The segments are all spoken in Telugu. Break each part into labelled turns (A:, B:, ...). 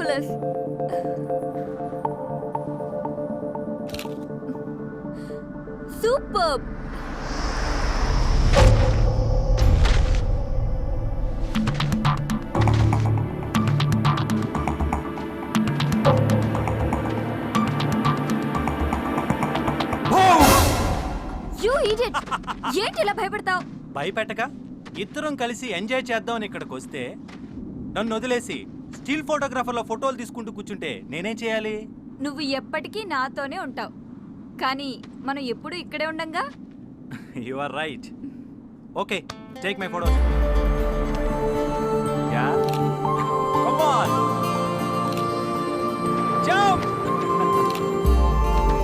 A: ఫ్యాబులస్. సూపర్బ్. You idiot. ఏంటి ఇలా భయపడతావు?
B: భయపెట్టక ఇద్దరం కలిసి ఎంజాయ్ చేద్దామని ఇక్కడికి వస్తే నన్ను వదిలేసి స్టిల్ ఫోటోగ్రాఫర్లో ఫోటోలు తీసుకుంటూ కూర్చుంటే నేనేం చేయాలి?
A: నువ్వు ఎప్పటికీ నాతోనే ఉంటావు, కానీ మనం ఎప్పుడు ఇక్కడే ఉండంగా.
B: You are right. Okay, take my photo. Yeah, come on, jump.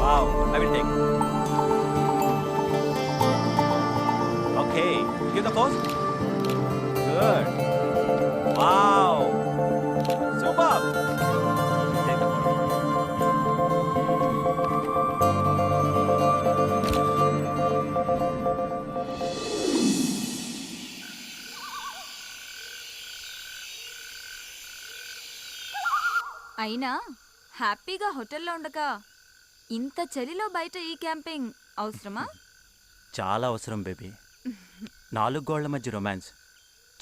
B: Wow, I will take. Okay, give the pose. Good. Wow, super. Take the photo.
A: అయినా హ్యాపీగా హోటల్లో ఉండక ఇంత చలిలో బయట ఈ క్యాంపింగ్ అవసరమా?
B: చాలా అవసరం బేబీ. 4 గోళ్ల మధ్య రొమాన్స్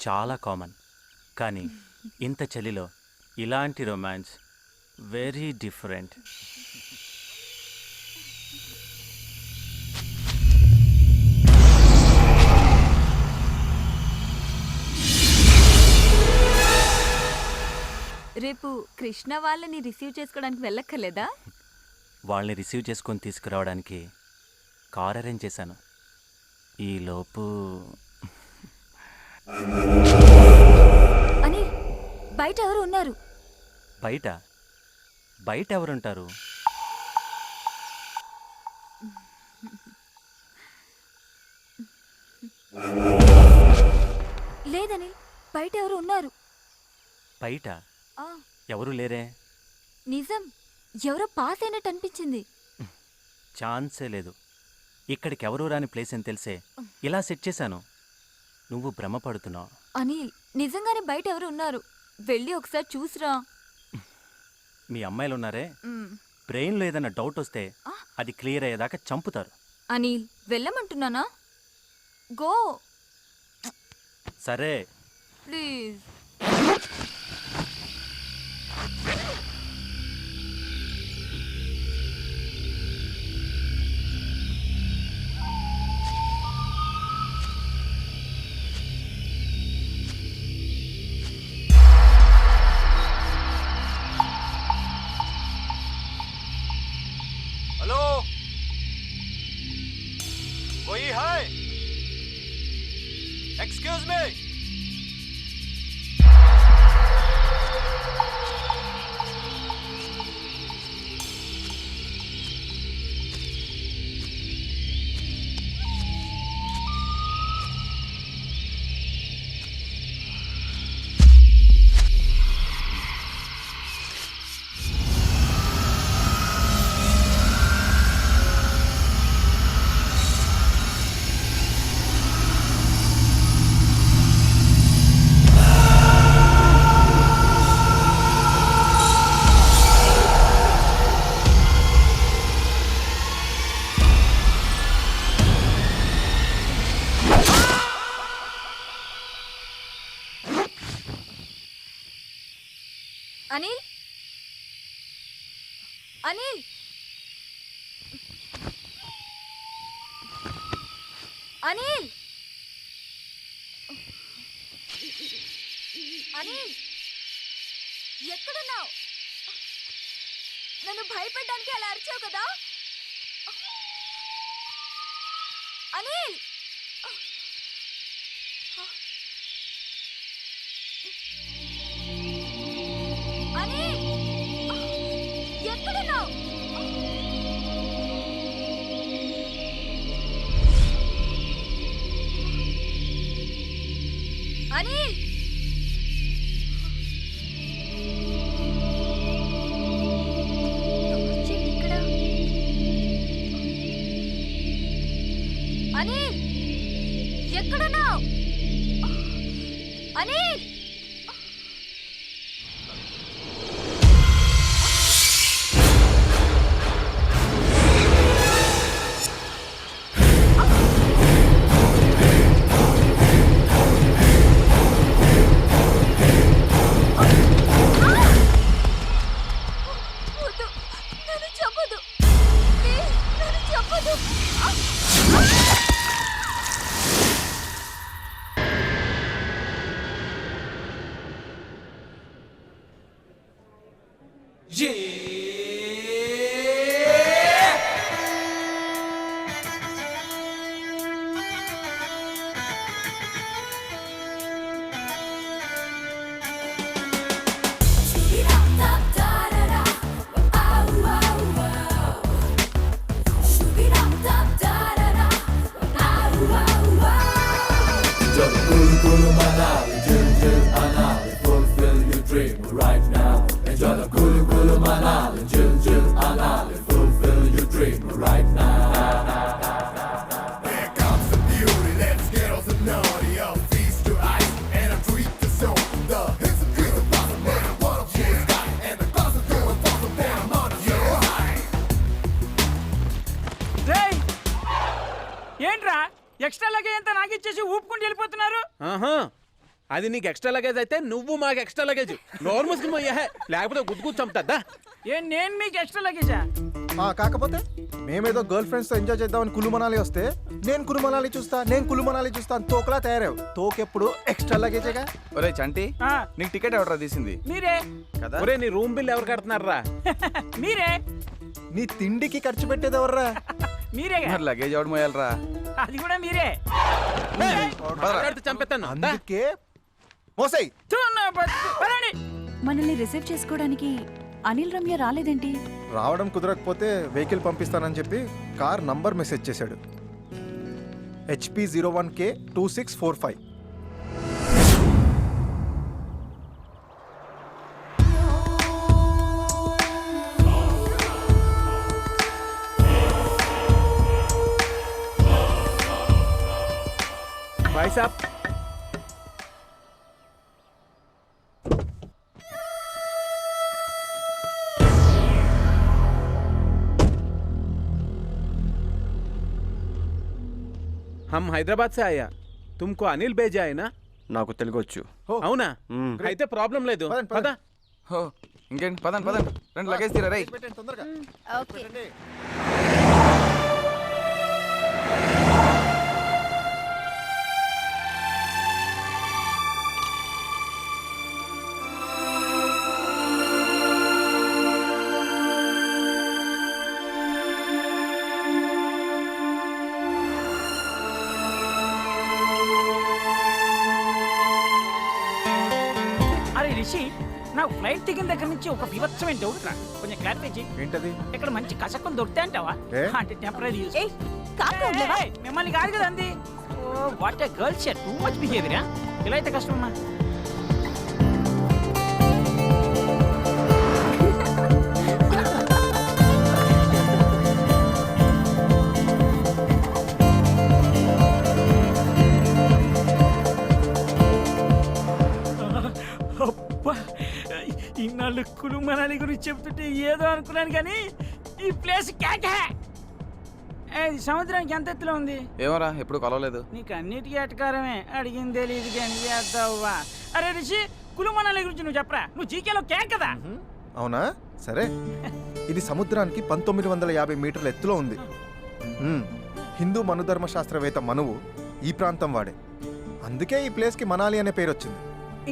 B: చాలా కామన్, కానీ ఇంత చలిలో ఇలాంటి రొమాన్స్ వెరీ డిఫరెంట్.
A: రేపు కృష్ణ వాళ్ళని రిసీవ్ చేసుకోవడానికి వెళ్ళక్కర్లేదా?
B: వాళ్ళని రిసీవ్ చేసుకొని తీసుకురావడానికి కార్ అరేంజ్ చేశాను. ఈలోపు
A: అని బయట ఎవరు ఉన్నారు?
B: బయట బయట ఎవరుంటారు?
A: లేదని బయట ఎవరు ఉన్నారు?
B: బయట
A: ఆ,
B: ఎవరు లేరే.
A: నిజం, ఎవరో పాస్ అయినట్టు అనిపించింది.
B: ఛాన్సే లేదు. ఇక్కడికి ఎవరు రాని ప్లేస్ అని తెలిసే ఇలా సెట్ చేశాను. నువ్వు భ్రమపడుతున్నావు.
A: అనిల్, నిజంగానే బయట ఎవరు ఉన్నారు, వెళ్ళి ఒకసారి చూసిరా.
B: మీ అమ్మాయిలు ఉన్నారే, బ్రెయిన్లో ఏదైనా డౌట్ వస్తే అది క్లియర్ అయ్యేదాకా చంపుతారు.
A: అనిల్, వెళ్ళమంటున్నానా? గో.
B: సరే
A: ప్లీజ్.
B: హలో, कोई है? Excuse me.
A: అనిల్, అనిల్, అనిల్, అనిల్, ఎక్కడున్నావు? నన్ను భయపెట్టడానికి అలా అరిచావు కదా అనిల్. అనిల్, ఎక్కడున్నావు? అనిల్, ఇక్కడ. అనిల్, ఎక్కడున్నావు? అనిల్,
C: రేయ్! ఏంట్రా ఎక్స్ట్రా లగేజ్ అంతా నాకు ఇచ్చేసి ఊపుకుంటూ వెళ్ళిపోతున్నారు.
D: ఆహా అది నీకు ఎక్స్ట్రా లగేజ్ అయితే నువ్వు మాకు ఎక్స్ట్రా లగేజ్ నోరు మూసుకుని పోయా లేకపోతే గుద్దుకు చంపుతా.
C: నేను మీకు ఎక్స్ట్రా లగేజా?
E: కాకపోతే మేమేదో గర్ల్ ఫ్రెండ్స్ తో ఎంజాయ్ చేద్దామని కులు మనాలి వస్తే నేను కులు మనాలి చూస్తా అని తోకలా తయారావు. తోకెప్పుడు ఎక్స్ట్రా లగేజేగా.
F: ఒరే చంటి
C: ఆ,
F: నీకు టికెట్ ఎవడరా తీసింది
C: మీరే
F: కదా?
D: ఒరే నీ రూమ్ బిల్ ఎవరు కడుతున్నారా?
C: మీరే
E: నీ తిండికి ఖర్చు పెట్టేది ఎవర్రా?
C: మీరేగా.
F: మరి లగేజ్ ఎవడు మోయాలరా?
C: అది కూడా మీరే.
D: మాట్లాడితే చంపేస్తాను.
E: అందుకే మోసై
C: థు, నా బతుకు. పదండి.
A: మనల్ని రిసీవ్ చేసుకోవడానికి అనిల్ రమ్య రాలేదేంటి?
E: రావడం కుదరకపోతే వెహికల్ పంపిస్తానని చెప్పి కార్ నంబర్ మెసేజ్ చేశాడు. HP 01K 2645.
D: भाई साहब हम हैदराबाद से आया तुमको अनिल भेजा है ना?
F: నాకు తెలుగు వచ్చు.
D: అవునా?
F: మ్మ్.
D: అయితే ప్రాబ్లం లేదు.
E: పదండి,
D: పద.
F: హో ఇంకేంటి పదండి రెండు లగేజ్ తీరా రై.
E: పెట్టండి తొందరగా.
A: ఓకే.
E: పెట్టండి.
C: అరే రిషి, నాకు ఫ్లైట్ దిగిన దగ్గర నుంచి ఒక వివత్సమైన డౌట్ రా. కొంచెం క్లారిఫై చేయి.
E: ఏంటది?
C: ఇక్కడ మంచి కసక్కం దొరుకుతాయి అంటావా?
E: ఏ?
C: అంటే టెంపరీ యూస్.
A: ఏయ్, కామ్గా ఉండలేవా?
C: మిమ్మల్ని కాదు కదా అంది. Oh what a girl share too much బిహేవియరా. ఇలా అయితే కష్టమమ్మా. అబ్బా, ఇన్నాళ్ళు కులు మనాలి గురించి చెప్తుంటే ఏదో అనుకున్నాను కానీ ఈ ప్లేస్ క్యాకే. ఇది సముద్రానికి ఎంత ఎత్తులో ఉంది?
F: ఏమరా ఎప్పుడు కలవలేదు.
C: నీకు అన్నిటికీ అటకారమే. అడిగింది తెలియదు కానీ చేద్దావా. అరే రిషి, కులు మనాలి గురించి నువ్వు చెప్పరా. నువ్వు జీకేలో క్యాక్ కదా.
E: అవునా? సరే. ఇది సముద్రానికి 1950 మీటర్ల ఎత్తులో ఉంది. హిందూ మనుధర్మ శాస్త్రవేత్త మనువు ఈ ప్రాంతం వాడే. అందుకే ఈ ప్లేస్కి మనాలి అనే పేరు వచ్చింది.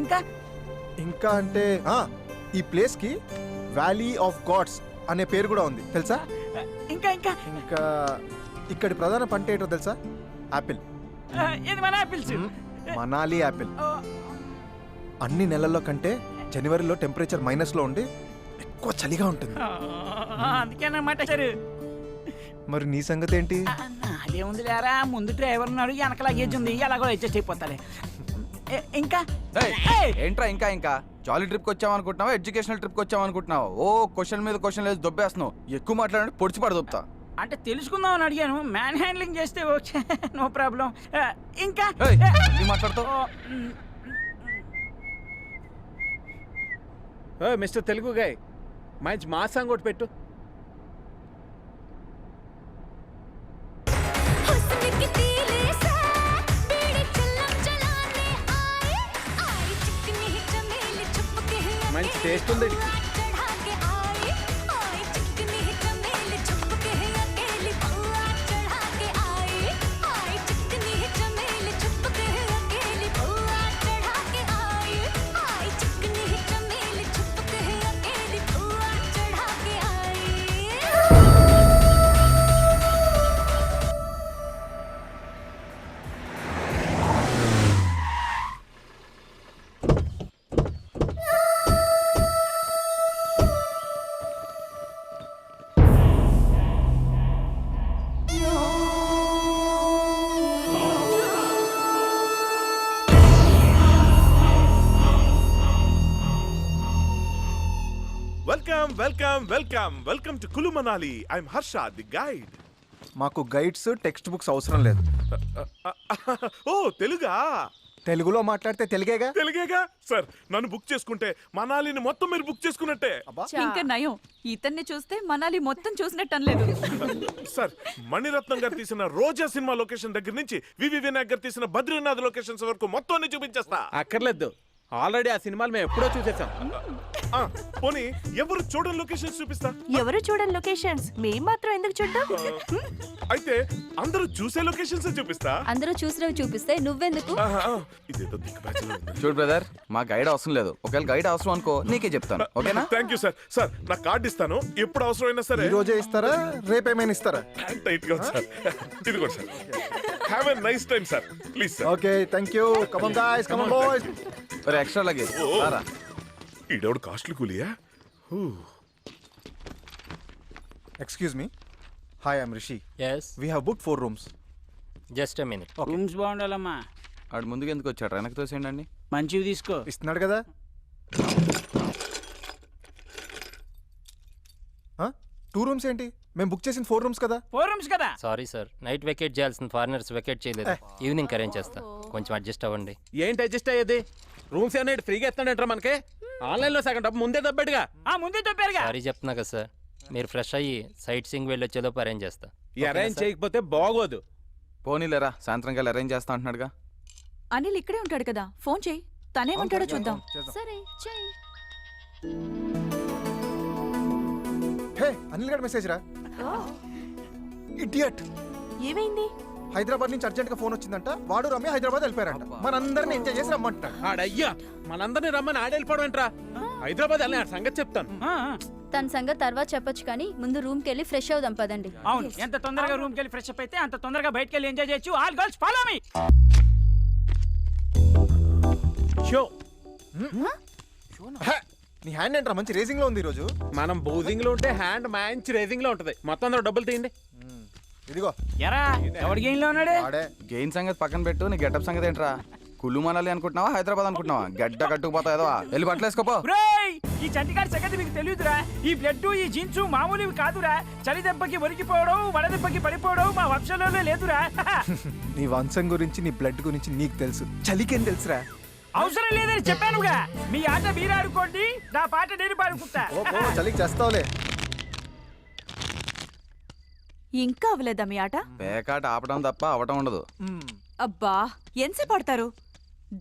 C: ఇంకా
E: ఇంకా అంటే ఈ ప్లేస్కి వ్యాలీ ఆఫ్ గాడ్స్ అనే పేరు కూడా ఉంది తెలుసా?
C: ఇంకా ఇంకా
E: ఇంకా ఇక్కడి ప్రధాన పంట ఏంటో తెలుసా? యాపిల్.
C: ఇది మన ఆపిల్స్.
E: మనాలి యాపిల్. అన్ని నెలల్లో కంటే జనవరిలో టెంపరేచర్ మైనస్లో ఉండి ఎక్కువ చలిగా ఉంటుంది.
C: అందుకేనమాట సరే.
E: మరి నీ సంగతి ఏంటి?
C: అదేముంది లేరా, ముందు డ్రైవర్ ఉన్నాడు, వెనక లగేజ్ ఉంది, ఎలాగో అడ్జస్ట్ అయిపోతాలే. ఇంకా ఏయ్!
F: ఏంట్రా ఇంకా జాలీ ట్రిప్కి వచ్చామనుకుంటున్నావా ఎడ్యుకేషనల్ ట్రిప్కి వచ్చామనుకుంటున్నావా? ఓ క్వశ్చన్ మీద క్వశ్చన్ లేదు దొబ్బేస్తున్నావు. ఎక్కువ మాట్లాడండి పొడిచి పడదొబ్బుతా.
C: అంటే తెలుసుకుందాం అని అడిగాను. మ్యాన్ హ్యాండ్లింగ్ చేస్తే ఓకే, నో ప్రాబ్లం. ఇంకా
F: ఏయ్, ఏం మాట్లాడతావు?
D: ఓ మిస్టర్ తెలుగు గాయ్ మంచి మా సాంగ్ ఒకటి పెట్టు. మంచి టేస్ట్ ఉంది.
G: Welcome welcome welcome welcome to Kullu Manali. I'm Harsha the guide.
E: మాకు గైడ్స్ టెక్స్ట్ బుక్స్ అవసరం లేదు.
G: ఓ తెలుగా?
E: తెలుగులో మాట్లాడితే తెలుగేగా.
G: తెలుగేగా సార్. నన్ను బుక్ చేసుకుంటే మనాలిని మొత్తం మీరు బుక్ చేసుకున్నట్టే.
A: ఇంకా నయం, ఇతన్ని చూస్తే మనాలి మొత్తం చూసినట్టు అనలేదు.
G: సార్, మణిరత్నం గారు తీసిన రోజా సినిమా లొకేషన్ దగ్గర నుంచి వివి వినాయక్ గారు తీసిన బద్రీనాథ్ లొకేషన్స్ వరకు మొత్తం అన్ని చూపించేస్తా.
D: అక్కర్లేదు, ఆల్రెడీ ఆ సినిమాలు మేము ఎప్పుడో చూసేసాం.
G: పోనీ ఎవరు చూడని లొకేషన్స్ చూపిస్తా.
H: ఎవరు చూడని లొకేషన్స్ మేం మాత్రం ఎందుకు చూద్దాం?
G: అయితే అందరూ చూసే లొకేషన్స్ చూపిస్తా.
A: అందరూ చూసినవి చూపిస్తే నువ్వెందుకు?
G: ఇదేదో దిక్కుబాజీలో ఉంది.
F: చూడు బ్రదర్, మా గైడ్ అవసరం లేదు. ఒకవేళ గైడ్ అవసరం అనుకో నీకే చెప్తాను, ఓకేనా?
G: Thank you sir. సార్, నా కార్డు ఇస్తాను, ఎప్పుడు అవసరమైనా సరే.
E: ఈ రోజే ఇస్తారా, రేపేమైనా ఇస్తారా?
G: టైట్ గా ఉంది సార్. ఇదిగోండి sir. Have a nice time sir. Please sir.
E: Okay, thank you. Come on guys, come on boys.
F: మరి ఎక్స్ట్రా లగేజ్ రారా.
G: ఈడెవడు కాస్ట్లీ కూలియా?
E: Excuse me. Hi, I'm Rishi.
I: Yes,
E: we have book 4 rooms.
I: just a minute.
C: Rooms బాగుండాలమ్మా.
F: ఆడు ముందుకు ఎందుకు వచ్చాడు? వెనక్కి తోసేయండి.
C: మంచివి తీసుకో.
E: ఇస్తున్నాడు కదా. 2 rooms ఏంటి? మేము బుక్ చేసిన 4 rooms కదా.
C: 4 రూమ్స్ కదా.
I: Sorry sir, నైట్ వెకేట్ చేయాల్సిన ఫారినర్స్ వెకేట్ చేయలేదు. ఈవినింగ్ అరేంజ్ చేస్తా, కొంచెం అడ్జస్ట్ అవ్వండి.
D: ఏంటి అడ్జస్ట్ అయ్యేది? రూమ్స్ ఏమన్నా ఫ్రీగా ఇస్తాడంటారా మనకి? ఆన్లైన్లో సగం డబ్బు ముందే దబ్బట్టుగా.
C: ముందే చెప్పారుగా.
I: సారీ చెప్తున్నా కదా సార్, మీరు ఫ్రెష్ అయ్యి సైట్ సీయింగ్ వెళ్ళి వచ్చేలోపు అరేంజ్ చేస్తా.
D: ఈ అరేంజ్ చేయకపోతే బాగోదు.
F: పోనీలేరా, సాయంత్రం కల్లా అరేంజ్ చేస్తా అంటున్నాడుగా.
A: అనిల్ ఇక్కడే ఉంటాడు కదా, ఫోన్ చేయి, తనేమంటాడో చూద్దాం.
H: సరే చెయ్.
E: హే, అనిల్ గారి మెసేజ్ రా. ఇడియట్.
H: ఏమైంది?
E: హైదరాబాద్ నుంచి అర్జెంట్ గా ఫోన్ వచ్చిందంట. వాడు రమ్య హైదరాబాద్ వెళ్ళిపోయారంట. మనందరిని ఎంజాయ్ చేసి రమ్మంటాడు.
D: ఆడయ్యా, మనందరినీ రమ్మని ఆడెళ్ళిపోవడం ఏంట్రా? హైదరాబాద్ వెళ్ళిన సంగతి చెప్తాను.
J: తన సంగతి తర్వాత చెప్పొచ్చు కానీ ముందు రూమ్కి వెళ్ళి ఫ్రెష్ అవుదాం పదండి.
C: అవును, ఎంత తొందరగా రూమ్కి వెళ్ళి ఫ్రెష్ అప్ అయితే అంత తొందరగా బయటకు వెళ్ళి ఎంజాయ్ చేయొచ్చు. All girls follow me.
D: Show.
E: Hey, నీ హ్యాండ్ ఏంట్రా మంచి రేసింగ్ లో ఉంది ఈ రోజు.
D: మనం బౌజింగ్ లో ఉంటే హ్యాండ్ మంచి రేసింగ్ లో ఉంటది. మొత్తం అందరూ డబ్బులు తీయండి.
E: ఇదిగో.
C: ఎరా, ఎవరి గేమ్ లో ఉన్నాడు?
E: ఆడే.
F: గెయిన్ సంగతి పక్కన పెట్టు, నీ గెటప్ సంగతి ఏంట్రా? కుళ్ళు మనాలి అనుకుంటున్నావా, హైదరాబాద్ అనుకుంటున్నావా? గడ్డ కట్టుకుపోతా ఏదో వెళ్ళి బట్టలు వేసుకోపో.
C: బ్రేయ్, ఈ చంటిగాడి సంగతి మీకు తెలియదురా. ఈ బ్లడ్, ఈ జీన్స్ మామూలువి కాదురా. చలి దెబ్బకి ఒరికిపోవడం, వడదెబ్బకి పడిపోవడం మా వంశంలోనే లేదురా.
E: నీ వంశం గురించి, నీ బ్లడ్ గురించి నీకు తెలుసు. చలికేం తెలుసురా?
C: అవసరం లేదని చెప్పానుగా. మీ ఆట మీరు ఆడుకోండి, నా పాట నేను పాడుకుంటా.
E: ఓ చలికి చేస్తావులే.
A: ఇంకా అవ్వలేదా మీ ఆట?
F: పేకాట ఆపడం తప్ప అవటం ఉండదు.
A: అబ్బా, ఎంతసేపు పడతారు?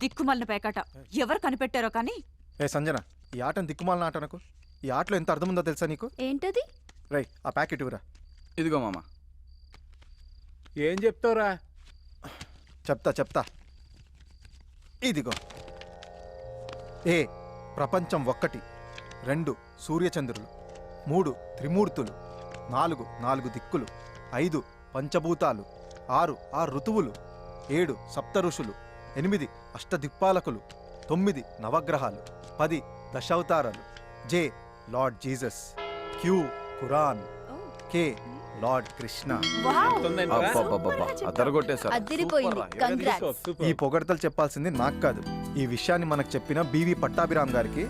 A: దిక్కుమల్లిన పేకాట ఎవరు కనిపెట్టారో కానీ.
E: ఏ సంజన, ఈ ఆటను దిక్కుమాలిన ఆట నాకు. ఈ ఆటలో ఎంత అర్థం ఉందో తెలుసా నీకు?
J: ఏంటది?
E: రై, ఆ ప్యాకెట్ ఇవ్వరా.
F: ఇదిగో మామ.
D: ఏం చెప్తావురా?
E: చెప్తా. ఇదిగో. ఏ, ప్రపంచం 1, 2 సూర్యచంద్రులు, 3 త్రిమూర్తులు, 4 దిక్కులు, 5 పంచభూతాలు, 6 ఋతువులు, 7 సప్త ఋషులు, 8 అష్టదిక్పాలకులు, 9 నవగ్రహాలు, 10 దశావతారాలు, జే లార్డ్ జీసస్, క్యూ ఖురాన్, కే లార్డ్ కృష్ణ.
F: అబ్బబ్బబ్బబ్బా, అద్దరగొట్టేశారు.
J: అదిరిపోయింది. కంగ్రాట్స్.
E: ఈ పొగడతలు చెప్పాల్సింది నాకు కాదు. ఈ విషయాన్ని మనకు చెప్పిన బివి పట్టాభిరామ్ గారికి,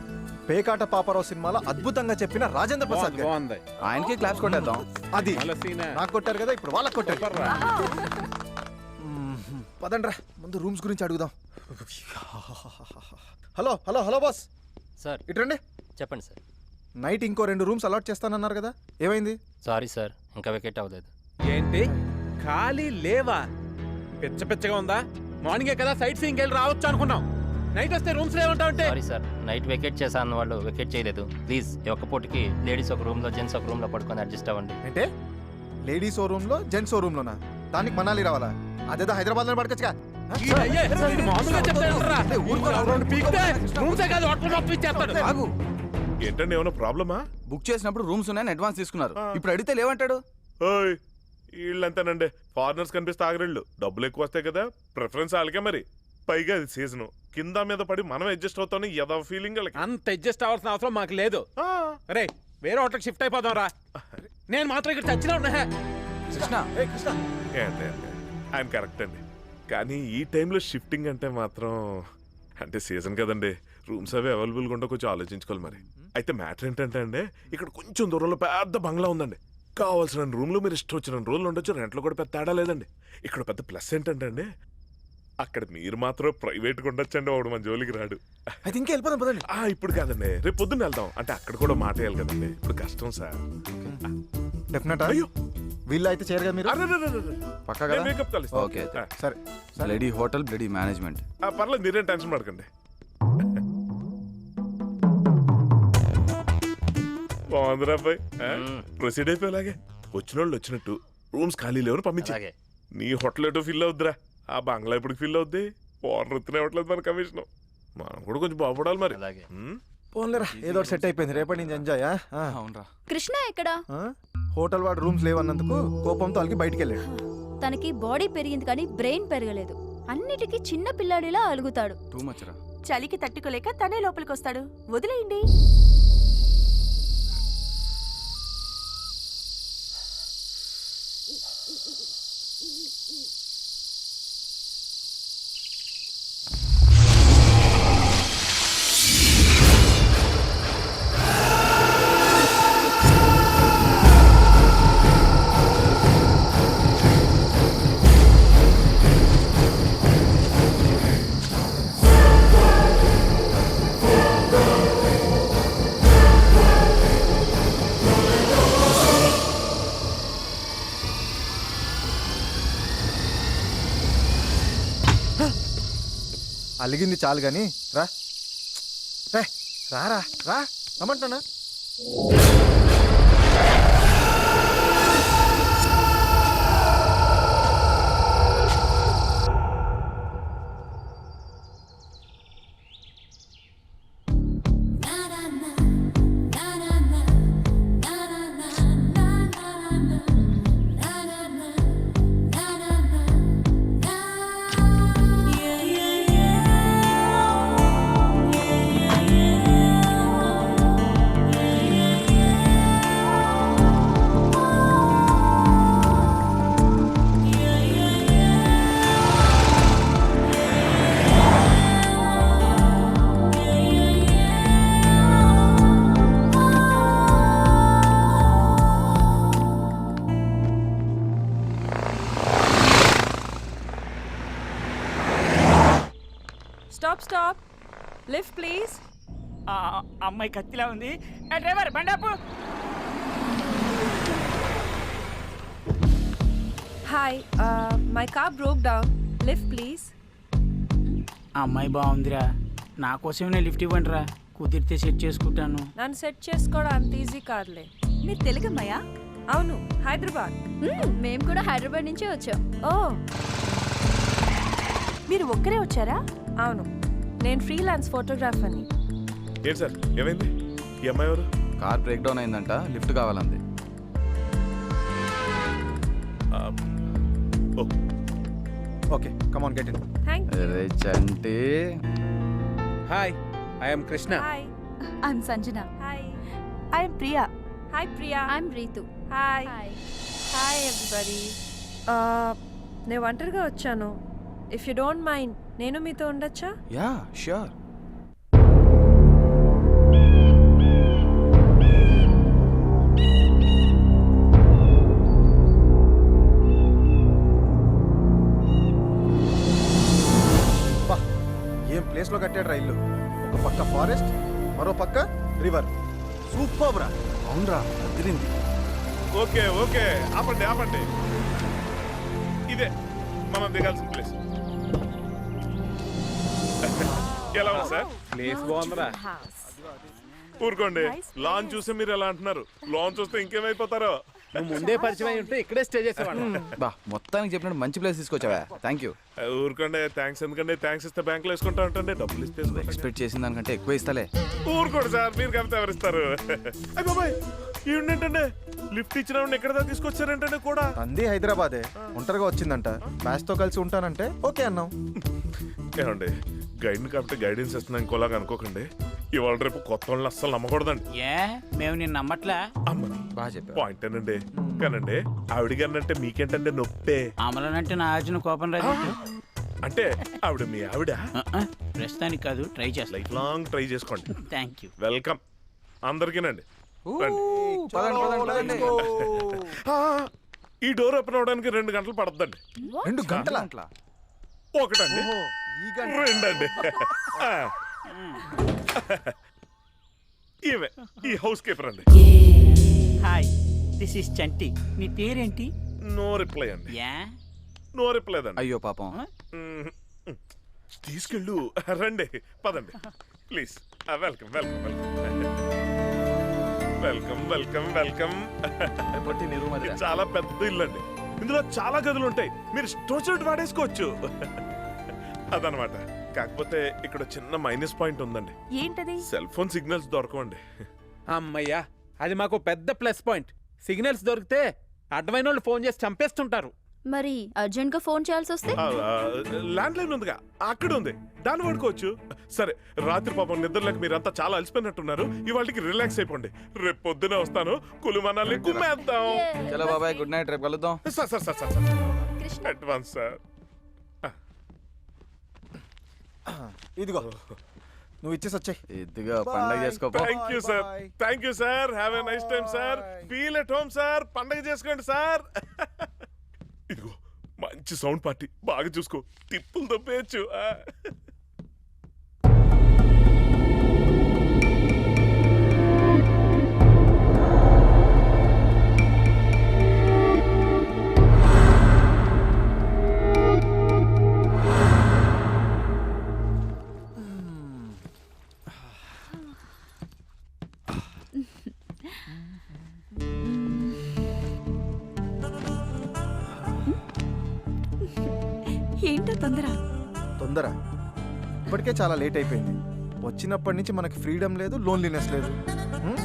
E: పేకాట పాపరావు సినిమాలో అద్భుతంగా చెప్పిన రాజేంద్ర ప్రసాద్ గారు.
D: బాగుంది.
F: ఆయనకి క్లాప్స్ కొట్టేద్దాం.
E: అది
D: వాళ్ళ సీనే.
E: నాకు కొట్టారు కదా, ఇప్పుడు వాళ్ళకి కొట్టారు. పదండ్రా, ముందు రూమ్స్ గురించి అడుగుదాం. హలో బాస్,
I: సార్
E: ఇట్రండి.
I: చెప్పండి సార్.
E: నైట్ ఇంకో 2 రూమ్స్ అలాట్ చేస్తానన్నారు కదా, ఏమైంది?
I: సారీ సార్, ఇంకా వెకేట్ అవ్వలేదు.
D: ఏంటి ఖాళీ లేవా? పిచ్చగా ఉందా? మార్నింగే కదా సైట్ సీయింగ్ వెళ్ళి రావచ్చు అనుకున్నాం. నైట్ వస్తే రూమ్స్ లేవంటావంటే.
I: సారీ సార్, నైట్ వెకేట్ చేశా అన్న వాళ్ళు వెకేట్ చేయలేదు. ప్లీజ్ ఈ ఒక్క పూటకి లేడీస్ ఒక రూమ్ లో, జెంట్స్ ఒక రూమ్ లో పడుకొని అడ్జస్ట్ అవ్వండి.
E: అంటే లేడీస్ ఓ రూమ్ లో, జెంట్స్ ఓ రూమ్ లోనా? దానికి మనాలి రావాలా? అదేదో హైదరాబాద్ లో పడకొచ్చుగా.
D: మామూలుగా చెప్తాడంటరా. రెండు పీకితే రూమ్సే కాదు, హోటల్ మొత్తం ఇచ్చేస్తాడు.
F: ఆగు.
G: ఏంటండి, ఏమైనా ప్రాబ్లమా?
F: బుక్ చేసినప్పుడు రూమ్స్ ఉన్నాయని అడ్వాన్స్ తీసుకున్నారు. ఇప్పుడు అడిగితే లేవంటాడు.
G: ఓయ్, వీళ్ళంతేనండి, ఫారినర్స్ కనిపిస్తే ఆగరేళ్ళు. డబ్బులు ఎక్కువ వస్తాయి కదా, ప్రిఫరెన్స్ వాళ్ళకే. మరి పైగా అది సీజన్, కింద మీద పడి మనం అడ్జస్ట్ అవుతాం. ఏదో ఫీలింగ్ వాళ్ళకి.
D: అంత అడ్జస్ట్ అవ్వాల్సిన అవసరం మాకు లేదు. అరే, వేరే హోటల్కి షిఫ్ట్ అయిపోదాం రా. నేను మాత్రం ఇక్కడ చచ్చినా ఉన్నా.
F: కృష్ణ,
G: ఏంటి ఆయన కరెక్ట్ అండి, కానీ ఈ టైంలో షిఫ్టింగ్ అంటే మాత్రం, అంటే సీజన్ కదండి, రూమ్స్ అవి అవైలబుల్గా ఉంటే కొంచెం ఆలోచించుకోవాలి మరి. అయితే మ్యాటర్ ఏంటంటే అండి, ఇక్కడ కొంచెం దూరంలో పెద్ద బంగ్లా ఉందండి. కావాల్సిన రూమ్లో మీరు ఇష్టం వచ్చిన రోజులు ఉండొచ్చు, రెంట్లో కూడా పెద్ద తేడా లేదండి. ఇక్కడ పెద్ద ప్లస్ ఏంటంటే అండి, అక్కడ మీరు మాత్రం ప్రైవేట్గా ఉండొచ్చండి, వాడు మన జోలికి రాడు.
E: అయితే ఇంకా వెళ్ళిపోదాం పదండి.
G: ఇప్పుడు కాదండి, రేపు పొద్దున్న వెళ్దాం. అంటే అక్కడ కూడా మాట వేయాలి కదండి, ఇప్పుడు కష్టం సార్.
E: డెఫినెట్.
G: అయ్యో
E: వీళ్ళు అయితే చేయరు కదా మీరు?
F: పక్కా కదా?
G: మేకప్ కలుస్తాం.
F: ఓకే అయితే.
E: సరే
F: బ్లడీ హోటల్ బ్లడీ మేనేజ్మెంట్.
G: పర్లేదు, మీరేం టెన్షన్ పడకండి. బాగుందిరా అబ్బాయి, ప్రొసీడ్ అయిపోయేలాగే. వచ్చిన వాళ్ళు వచ్చినట్టు రూమ్స్ ఖాళీ లేవని పంపించి.
I: అలాగే.
G: నీ హోటల్ ఏటో ఫిల్ అవుద్దిరా, ఆ బంగ్లా ఇప్పుడు ఫిల్ అవుద్ది. ఓనర్ వృత్తినే ఇవ్వట్లేదు మన కమిషన్. మనం కూడా కొంచెం బాగుపడాలి మరి.
I: అలాగే.
E: పోన్లేరా, ఏదో సెట్ అయిపోయింది. రేపటి నుంచి ఎంజాయ్.
F: అవునరా.
J: కృష్ణ ఎక్కడా?
E: హోటల్ వాడు రూమ్స్ లేవన్నందుకు కోపంతో వాళ్ళకి బయటికి వెళ్ళాడు.
J: తనకి బాడీ పెరిగింది కానీ బ్రెయిన్ పెరగలేదు. అన్నిటికీ చిన్న పిల్లాడిలా అలుగుతాడు.
F: టూ మచ్ రా.
H: చలికి తట్టుకోలేక తనే లోపలికి వస్తాడు. వదిలేయండి.
E: అలిగింది చాలు కానీ రా. రారా రా రమ్మంటున్నా.
H: స్టాప్. Lift please.
C: అమ్మాయి కత్తిలా ఉంది. డ్రైవర్ బండాపు.
H: Hi, my car broke down. Lift please.
C: అమ్మాయి బాగుందిరా, నా కోసమే లిఫ్ట్ ఇవ్వండి రా, కుదిరితే సెట్ చేసుకుంటాను.
H: నన్ను సెట్ చేసుకోవడం అంత ఈజీ కాదులే.
A: మీరు తెలుగమ్మయ్యా?
H: అవును, హైదరాబాద్.
J: మేము కూడా హైదరాబాద్ నుంచే వచ్చాం.
H: ఓ, మీరు ఒక్కరే వచ్చారా? అవును, నేను ఫ్రీలాన్స్ ఫోటోగ్రాఫర్ని.
G: ఏంటి సార్, ఏమైంది? ఈ అమ్మాయి ఎవరు?
F: కార్ బ్రేక్ డౌన్ అయిందంట, లిఫ్ట్ కావాలంది.
E: Okay come on get in.
H: Thank you.
F: అరే Chanti.
D: Hi, I'm Krishna.
H: Hi.
A: I'm Sanjana.
H: Hi, I'm Priya. Hi Priya.
J: I'm Ritu.
H: Hi. Hi everybody. నేను ఒంటరిగా వచ్చాను. ఇఫ్ యూ డోంట్ మైండ్, నేను మీతో ఉండొచ్చా?
F: Yeah sure.
E: ఏం ప్లేస్లో కట్టాడు రా ఇల్లు. ఒక పక్క ఫారెస్ట్, మరో పక్క రివర్. సూపర్ రా.
F: అవునరా, అదిరింది.
G: ఓకే ఆపండి. ఇదే మనం దిగాల్సిన ప్లేస్. ఎలా ఉంది సార్?
D: ప్లేస్ బాగుందిరా.
G: ఊరుకోండి, లాంచ్ చూసి మీరు ఎలా అంటున్నారు? లాంచ్ చూస్తే ఇంకేమైపోతారో.
D: నువ్వు ముందే పరిచయం అయి ఉంటే ఇక్కడే స్టే చేసేవాడు.
F: బా, మొత్తానికి చెప్పినట్టు మంచి ప్లేస్ తీసుకొచ్చావా. Thank you.
G: ఊరుకోండి, థ్యాంక్స్ ఎందుకండి? థ్యాంక్స్ ఇస్తే బ్యాంకులో వేసుకుంటా ఉంటండి, డబ్బులు ఇస్తే
F: ఎక్స్పెక్ట్ చేసిన దానికంటే ఎక్కువ ఇస్తాలే.
G: ఊరుకోండి సార్, మీరు కలిపితే ఎవరిస్తారు? అయ్య బాబాయ్, ఏంటంటే లిఫ్ట్ ఇచ్చిన ఎక్కడ దాకా తీసుకొచ్చారంటే కూడా
E: అంది హైదరాబాదే. ఒంటరిగా వచ్చిందంట, మ్యాచ్ తో కలిసి ఉంటానంటే ఓకే అన్నాం.
G: ఏమండి, గైడ్ని కాబట్టి గైడెన్స్ ఇస్తున్నా ఇంకోలాగా అనుకోకండి. ఇవాళ రేపు కొత్త వాళ్ళని అస్సలు నమ్మకూడదండి.
C: ఏ మేము నిన్ను నమ్మట్లా?
G: అమ్మ
F: బాగా చెప్పా.
G: పాయింట్ ఏనండి, కానండి ఆవిడ గారినంటే మీకేంటంటే నొప్పే.
C: అమలనంటే నా అర్జున కోపం రాదు.
G: అంటే ఆవిడ మీ ఆవిడ?
C: ప్రస్తుతానికి కాదు, ట్రై చేస్తా.
G: లైఫ్ లాంగ్ ట్రై చేసుకోండి.
C: Thank you.
G: వెల్కమ్. అందరికీనండి.
F: ఊ,
G: రండి.
F: పదండి, పదండి, పదండి.
G: ఆ, ఈ డోర్ ఓపెన్ అవడానికి 2 గంటలు పడుతుందండి.
E: 2 గంటల
F: అట్లా.
G: ఒకటండి,
E: ఈ గంట
G: 2 అండి. ఆ. ఈమె ఈ హౌస్ కీపర్ అండి.
C: హాయ్, దిస్ ఇస్ చంటి. నీ పేరేంటి?
G: నో రిప్లై అండి.
C: యా,
G: నో రిప్లై అండి.
F: అయ్యో పాపం.
G: తీసుకెళ్ళు. రండి, పదండి please. Welcome welcome welcome welcome welcome welcome.
F: ఎప్పటి నీ రూమ్
G: ఇది
F: అదిరా?
G: చాలా పెద్ద ఇల్లు అండి. ఇందులో చాలా గదులు ఉంటాయి, మీరు స్టోచర్ట్ వాడేసుకోవచ్చు. అదనమాట. కాకపోతే ఇక్కడ చిన్న మైనస్ పాయింట్ ఉందండి.
A: ఏంటది?
G: సెల్ ఫోన్ సిగ్నల్స్ దొరకవండి.
D: అమ్మయ్యా, అది మాకు పెద్ద ప్లస్ పాయింట్. సిగ్నల్స్ దొరికితే అడ్డమైన వాళ్ళు ఫోన్ చేసి చంపేస్తుంటారు.
J: మరి అర్జెంట్ గా ఫోన్ చేయాల్సి వస్తే
G: ల్యాండ్ లైన్ ఉందిగా, అక్కడ ఉంది, దాన్ని వాడుకోవచ్చు. సరే, రాత్రి పాపం నిద్రలేక మీరంతా చాలా అలసిపోయినట్టున్నారు. ఇవాళకి రిలాక్స్ అయిపోండి. రేపు పొద్దునే వస్తాను, కులుమనాలి కుమ్మేద్దాం.
F: చలో బాబాయ్, గుడ్ నైట్, రేపు కలుద్దాం.
G: Sir sir sir sir
J: Krishna,
G: advance sir.
E: ఇదిగో నువ్వు ఇచ్చేసి వచ్చాయి.
F: ఇదిగా పండగ చేసుకోపో.
G: Thank you sir, thank you sir. Have a nice time sir. Feel at home sir. పండగ చేసుకోండి సార్. ఇదిగో మంచి సౌండ్ పార్టీ, బాగా చూసుకో, టిప్పులు దొబ్బేయచ్చు.
A: ఏంటో తొందర?
E: తొందర ఇప్పటికే చాలా లేట్ అయిపోయింది. వచ్చినప్పటి నుంచి మనకి ఫ్రీడమ్ లేదు, లోన్లీనెస్ లేదు. హ్మ్?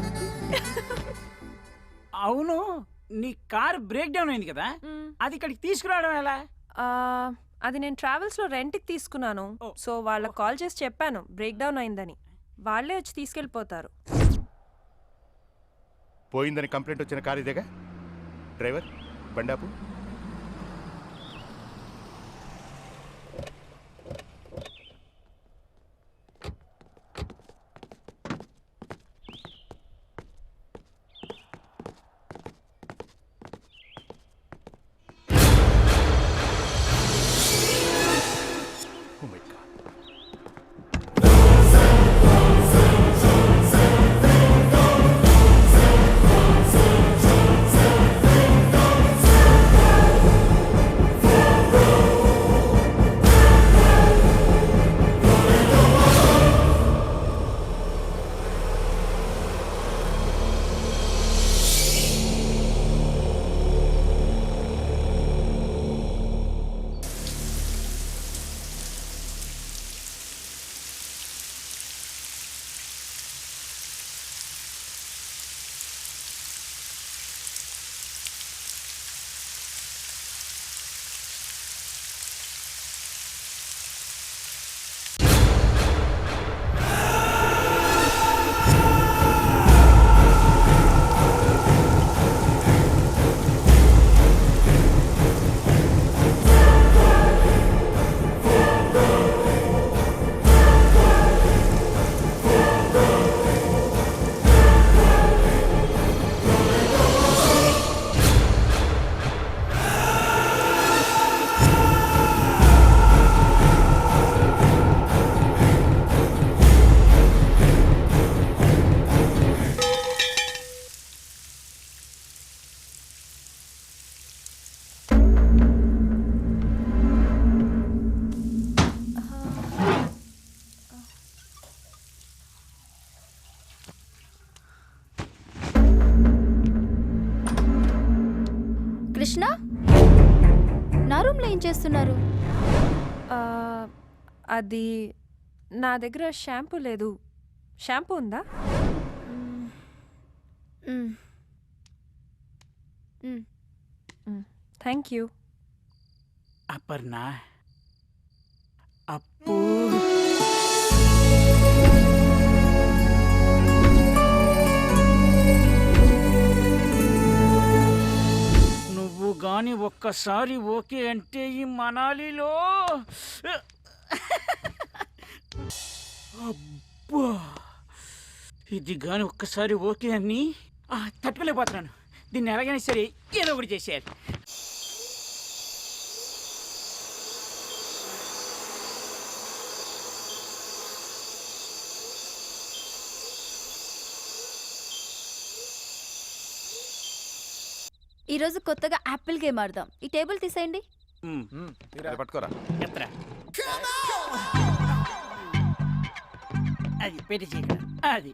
C: అవును, నీ కార్ బ్రేక్ డౌన్ అయింది కదా, అది ఇక్కడికి తీసుకురావడం ఎలా?
H: అది నేను ట్రావెల్స్లో రెంట్కి తీసుకున్నాను.
C: ఓ.
H: సో వాళ్ళకి కాల్ చేసి చెప్పాను బ్రేక్ డౌన్ అయిందని. వాళ్ళే వచ్చి తీసుకెళ్ళిపోతారు.
K: పోయిందని కంప్లైంట్ వచ్చిన కారు ఇదేగా. డ్రైవర్ బండాపు. Oh my God.
J: కృష్ణ, నా రూమ్లో ఏం చేస్తున్నారు?
H: అది నా దగ్గర షాంపూ లేదు. షాంపూ ఉందా? Thank you.
C: అపర్ణ, అప్పు, నువ్వు గాని ఒక్కసారి ఓకే అంటే ఈ మనాలిలో అబ్బా ఇది గాని ఒక్కసారి ఓకే అని తట్టుకోలేకపోతున్నాను. దీన్ని ఎలాగైనా సరే ఏదో ఒకటి చేసేయాలి.
J: ఈరోజు కొత్తగా యాపిల్ గేమ్ ఆడదాం. ఈ టేబుల్ తీసేయండి.
F: పట్టుకోరా.
C: ఎత్తరా. అది పెట్టి చేయగల. అది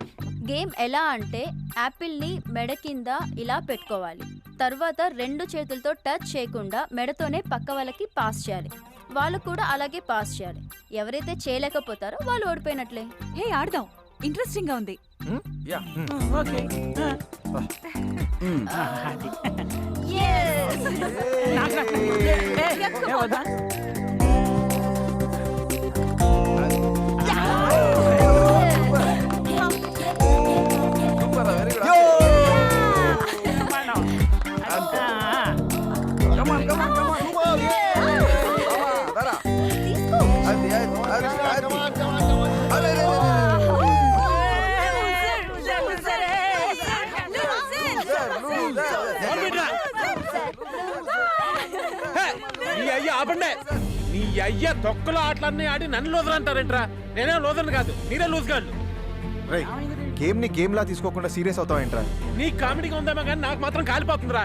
J: గేమ్ ఎలా అంటే యాపిల్ని మెడ కింద ఇలా పెట్టుకోవాలి. తర్వాత 2 చేతులతో టచ్ చేయకుండా మెడతోనే పక్క వాళ్ళకి పాస్ చేయాలి. వాళ్ళు కూడా అలాగే పాస్ చేయాలి. ఎవరైతే చేయలేకపోతారో వాళ్ళు ఓడిపోయినట్లే.
A: హే ఆడదాం, ఇంట్రెస్టింగ్ గా ఉంది.
C: ఓకే. అది వద్దా.
D: నీ అయ్య ఆపండే. నీ అయ్య తొక్కలో ఆటలన్నీ ఆడి నన్ను లూజర్ అంటారేంట్రా? నేనే లూజర్ని కాదు, మీరే లూజ్ గాళ్ళు.
E: రేయ్, గేమ్ ని గేమ్ లా తీసుకోకుండా సీరియస్ అవుతావేంట్రా?
D: నీ కామెడీగా ఉందేమో కానీ నాకు మాత్రం కాలిపోతుందిరా.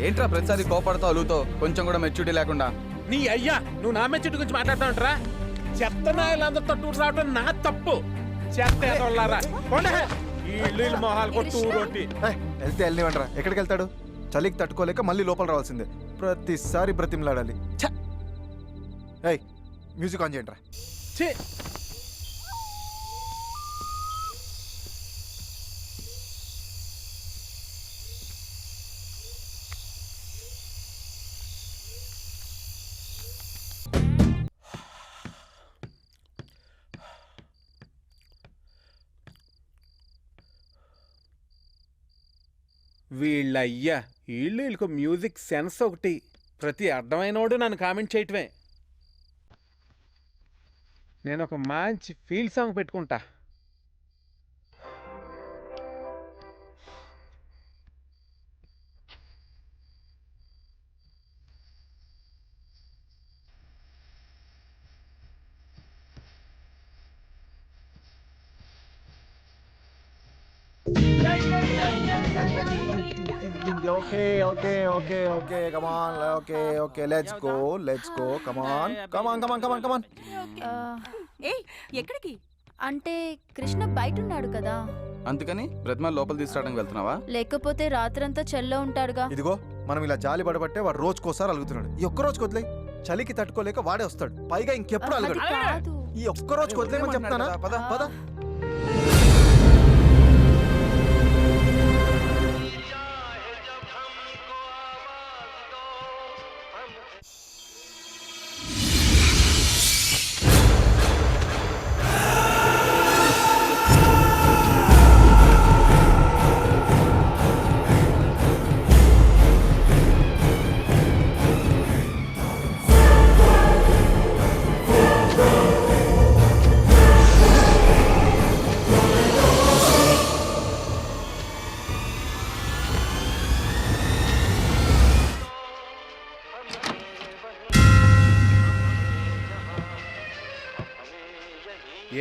F: ఏంట్రా ప్రతిసారి కోపడతావు అలుగుతో, కొంచెం కూడా మెచ్యూరిటీ లేకుండా?
D: నీ అయ్యా నువ్వు నా మెచ్యూరిటీ గురించి మాట్లాడతావంటరా? చెత్త నాయలందరితో టూర్ రావడం నా తప్పు. చెత్త ఏదోళ్ళారా ఈ ఇల్లు మొహాలు కొట్టు రోటి.
E: వెళ్తే వెళ్ళనివ్వండిరా. ఎక్కడికి వెళ్తాడు? చలికి తట్టుకోలేక మళ్ళీ లోపల రావాల్సిందే. ప్రతిసారి బ్రతిమలాడాలి. ఏయ్, మ్యూజిక్ ఆన్ చేయండి రా.
D: వీళ్ళయ్యా వీళ్ళకు మ్యూజిక్ సెన్స్ ఒకటి. ప్రతి అర్థమైనోడు నన్ను కామెంట్ చేయటమే. నేను ఒక మంచి ఫీల్ సాంగ్ పెట్టుకుంటా.
E: Okay, okay, okay, okay. Come on. Okay, okay. Let's go. Let's go. Come on. Come on, come on, come on, come on.
A: ఏయ్, ఎక్కడికి?
J: అంటే కృష్ణ బయట ఉన్నాడు కదా,
F: అందుకని బ్రతిమాల లోపల తీసుకురావడానికి వెళ్తున్నావా?
J: లేకపోతే రాత్రంతా చెల్లో ఉంటాడుగా.
E: ఇదిగో మనం ఇలా జాలి పడబట్టే వాడు రోజుకోసారి అలుగుతున్నాడు. ఈ ఒక్క రోజుకి వదిలే. చలికి తట్టుకోలేక వాడే వస్తాడు. పైగా ఇంకెప్పుడు అలగడు. ఈ ఒక్క రోజుకి వదిలేమని చెప్తానా? పద పద.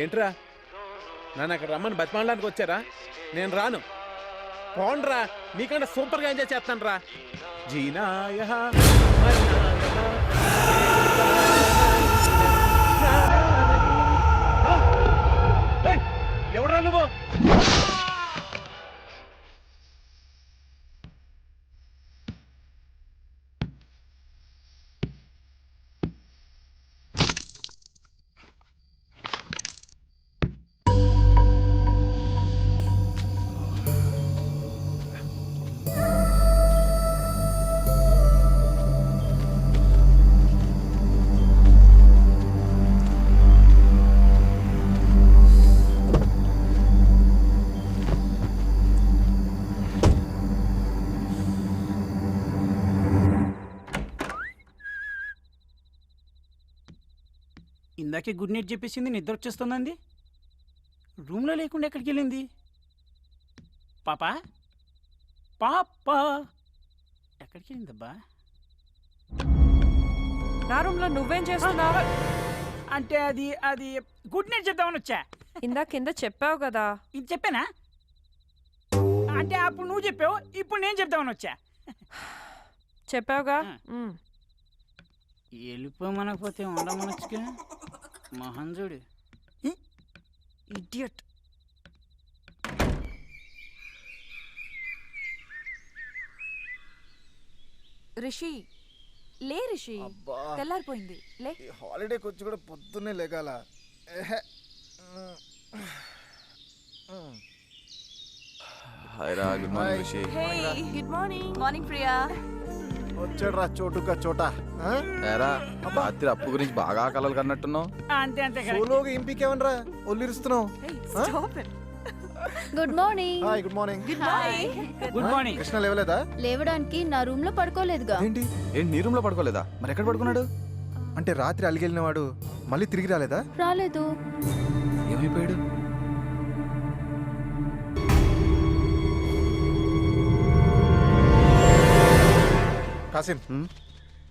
D: ఏంట్రా నన్ను అక్కడ రమ్మని బతిమాలడానికి వచ్చారా? నేను రాను. పోండ్రా, నీకంటే సూపర్గా ఎంజాయ్ చేస్తాను రా. జీనాయ ఎవరా నువ్వు?
C: ఇందాకే గుడ్ నైట్ చెప్పేసింది, నిద్ర వచ్చేస్తుందండి. రూమ్లో లేకుండా ఎక్కడికి వెళ్ళింది? పాపా పాపా ఎక్కడికి వెళ్ళిందబ్బా?
H: నా రూమ్ లో నువ్వేం చేస్తున్నావు?
C: అంటే అది అది గుడ్ నైట్ చెప్దామని వచ్చా.
H: ఇందా కింద చెప్పావు కదా.
C: ఇది చెప్పానా? అంటే అప్పుడు నువ్వు చెప్పావు, ఇప్పుడు నేను చెప్దామని వచ్చా.
H: చెప్పావుగా.
C: వెళ్ళిపోమనకపోతే ఉండమనొచ్చుగా. మహంజుడు
H: ఇడియట్.
A: రిషి లే రిషి, తెల్లారిపోయింది లే.
E: హాలిడేకి వచ్చి కూడా పొద్దున్నే లేగాల.
F: హాయ్ రా, good morning Rishi.
A: Good morning. Morning Priya.
E: వచ్చాడు రా చోటుగా చోట.
F: ఏరా, రాత్రి అప్పు గురించి బాగా కలలు కన్నట్టున్నావు.
C: అంతే అంతే కదా.
E: సోలోగా ఇంపికేమనరా ఒల్లిరుస్తున్నావు?
J: Good morning.
E: Hi good morning.
C: Good morning.
E: Krishna లేవలేదా?
J: లేవడానికి నా రూమ్ లో పడుకోలేదుగా.
E: ఏంటి
F: ఏంటి నీ రూమ్ లో పడుకోలేదా? మరి ఎక్కడ పడుకున్నాడు?
E: అంటే రాత్రి అలిగెళ్ళిన వాడు మళ్ళీ తిరిగి రాలేదా?
J: రాలేదు.
F: ఏమైపోయాడు?
E: కాసిం,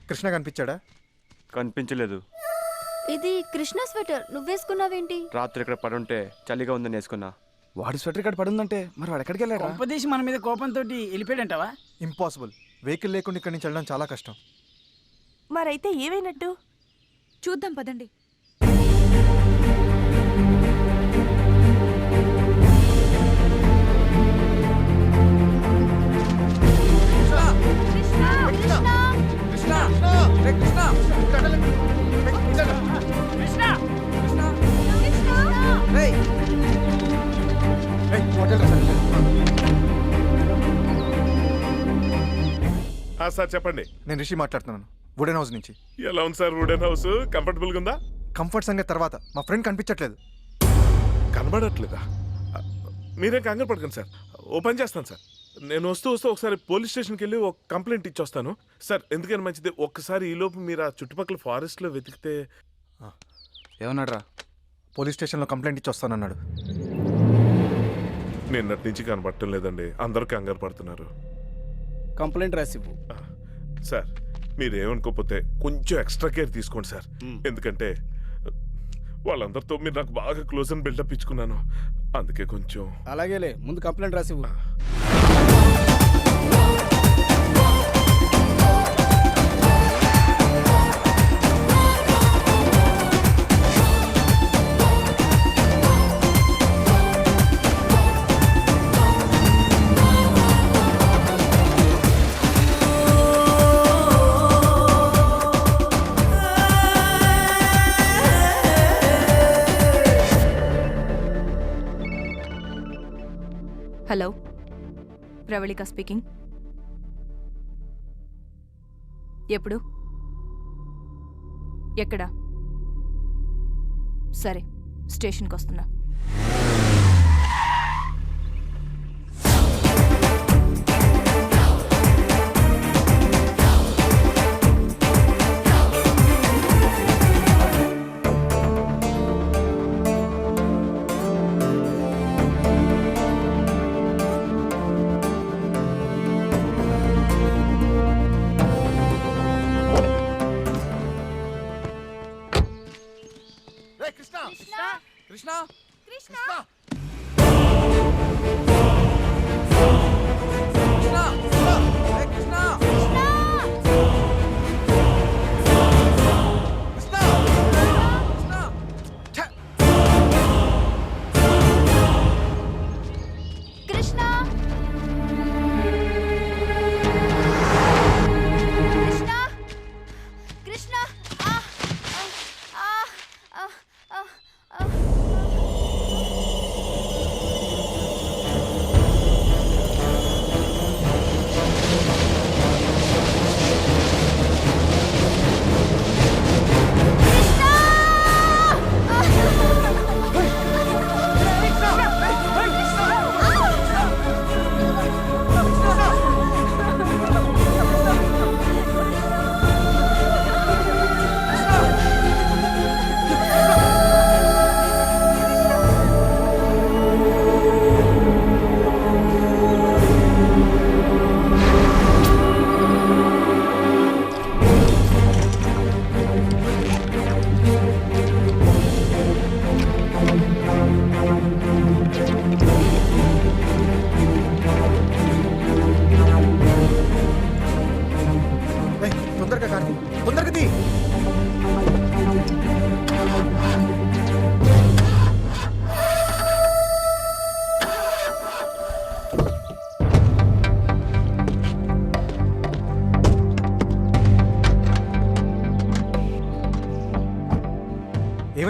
E: కృష్ణ కనిపించాడా?
L: కనిపించలేదు.
J: ఇది కృష్ణ స్వెటర్ నువ్వేసుకున్నావేంటి?
L: రాత్రి ఇక్కడ పడుంటే చలిగా ఉందని వేసుకున్నా.
F: వాడి స్వెటర్ ఇక్కడ పడుందంటే మరి వాడు ఎక్కడికి వెళ్ళాడు?
C: కొంపదీసి మన మీద కోపంతో వెళ్ళిపోయాడంటావా?
E: ఇంపాసిబుల్. వెహికల్ లేకుండా ఇక్కడి నుంచి వెళ్ళడం చాలా కష్టం.
H: మరైతే ఏమైనట్టు?
A: చూద్దాం పదండి.
G: సార్ చెప్పండి.
E: నేను రిషి మాట్లాడుతున్నాను, వుడెన్ హౌస్ నుంచి.
G: ఎలా ఉంది సార్ వుడెన్ హౌస్? కంఫర్టబుల్ గా ఉందా?
E: కంఫర్ట్ సంగతి తర్వాత, మా ఫ్రెండ్ కనిపించట్లేదు.
G: కనబడట్లేదా? మీరేం కంగారు పడకండి సార్, ఓ పని చేస్తాను సార్. నేను వస్తూ ఒకసారి పోలీస్ స్టేషన్కి వెళ్ళి ఒక కంప్లైంట్ ఇచ్చొస్తాను సార్. ఎందుకని మంచిది, ఒక్కసారి ఈలోపు మీరు ఆ చుట్టుపక్కల ఫారెస్ట్లో వెతికితే.
F: ఏమన్నాడు రా?
E: పోలీస్ స్టేషన్లో కంప్లైంట్ ఇచ్చి వస్తానన్నాడు.
G: నిన్నటి నుంచి కనబడటం లేదండి, అందరూ కంగారు పడుతున్నారు.
C: కంప్లైంట్ రాసివ్వు.
G: సార్ మీరేమనుకోకపోతే కొంచెం ఎక్స్ట్రా కేర్ తీసుకోండి సార్. ఎందుకంటే వాళ్ళందరితో మీరు నాకు బాగా క్లోజ్ అని బిల్డప్ ఇచ్చుకున్నాను, అందుకే కొంచెం.
C: అలాగేలే, ముందు కంప్లైంట్ రాసివ్వు.
A: Hello, Pravalika speaking. ఎప్పుడు? ఎక్కడ? సరే, స్టేషన్కి వస్తున్నా.
F: కృష్ణ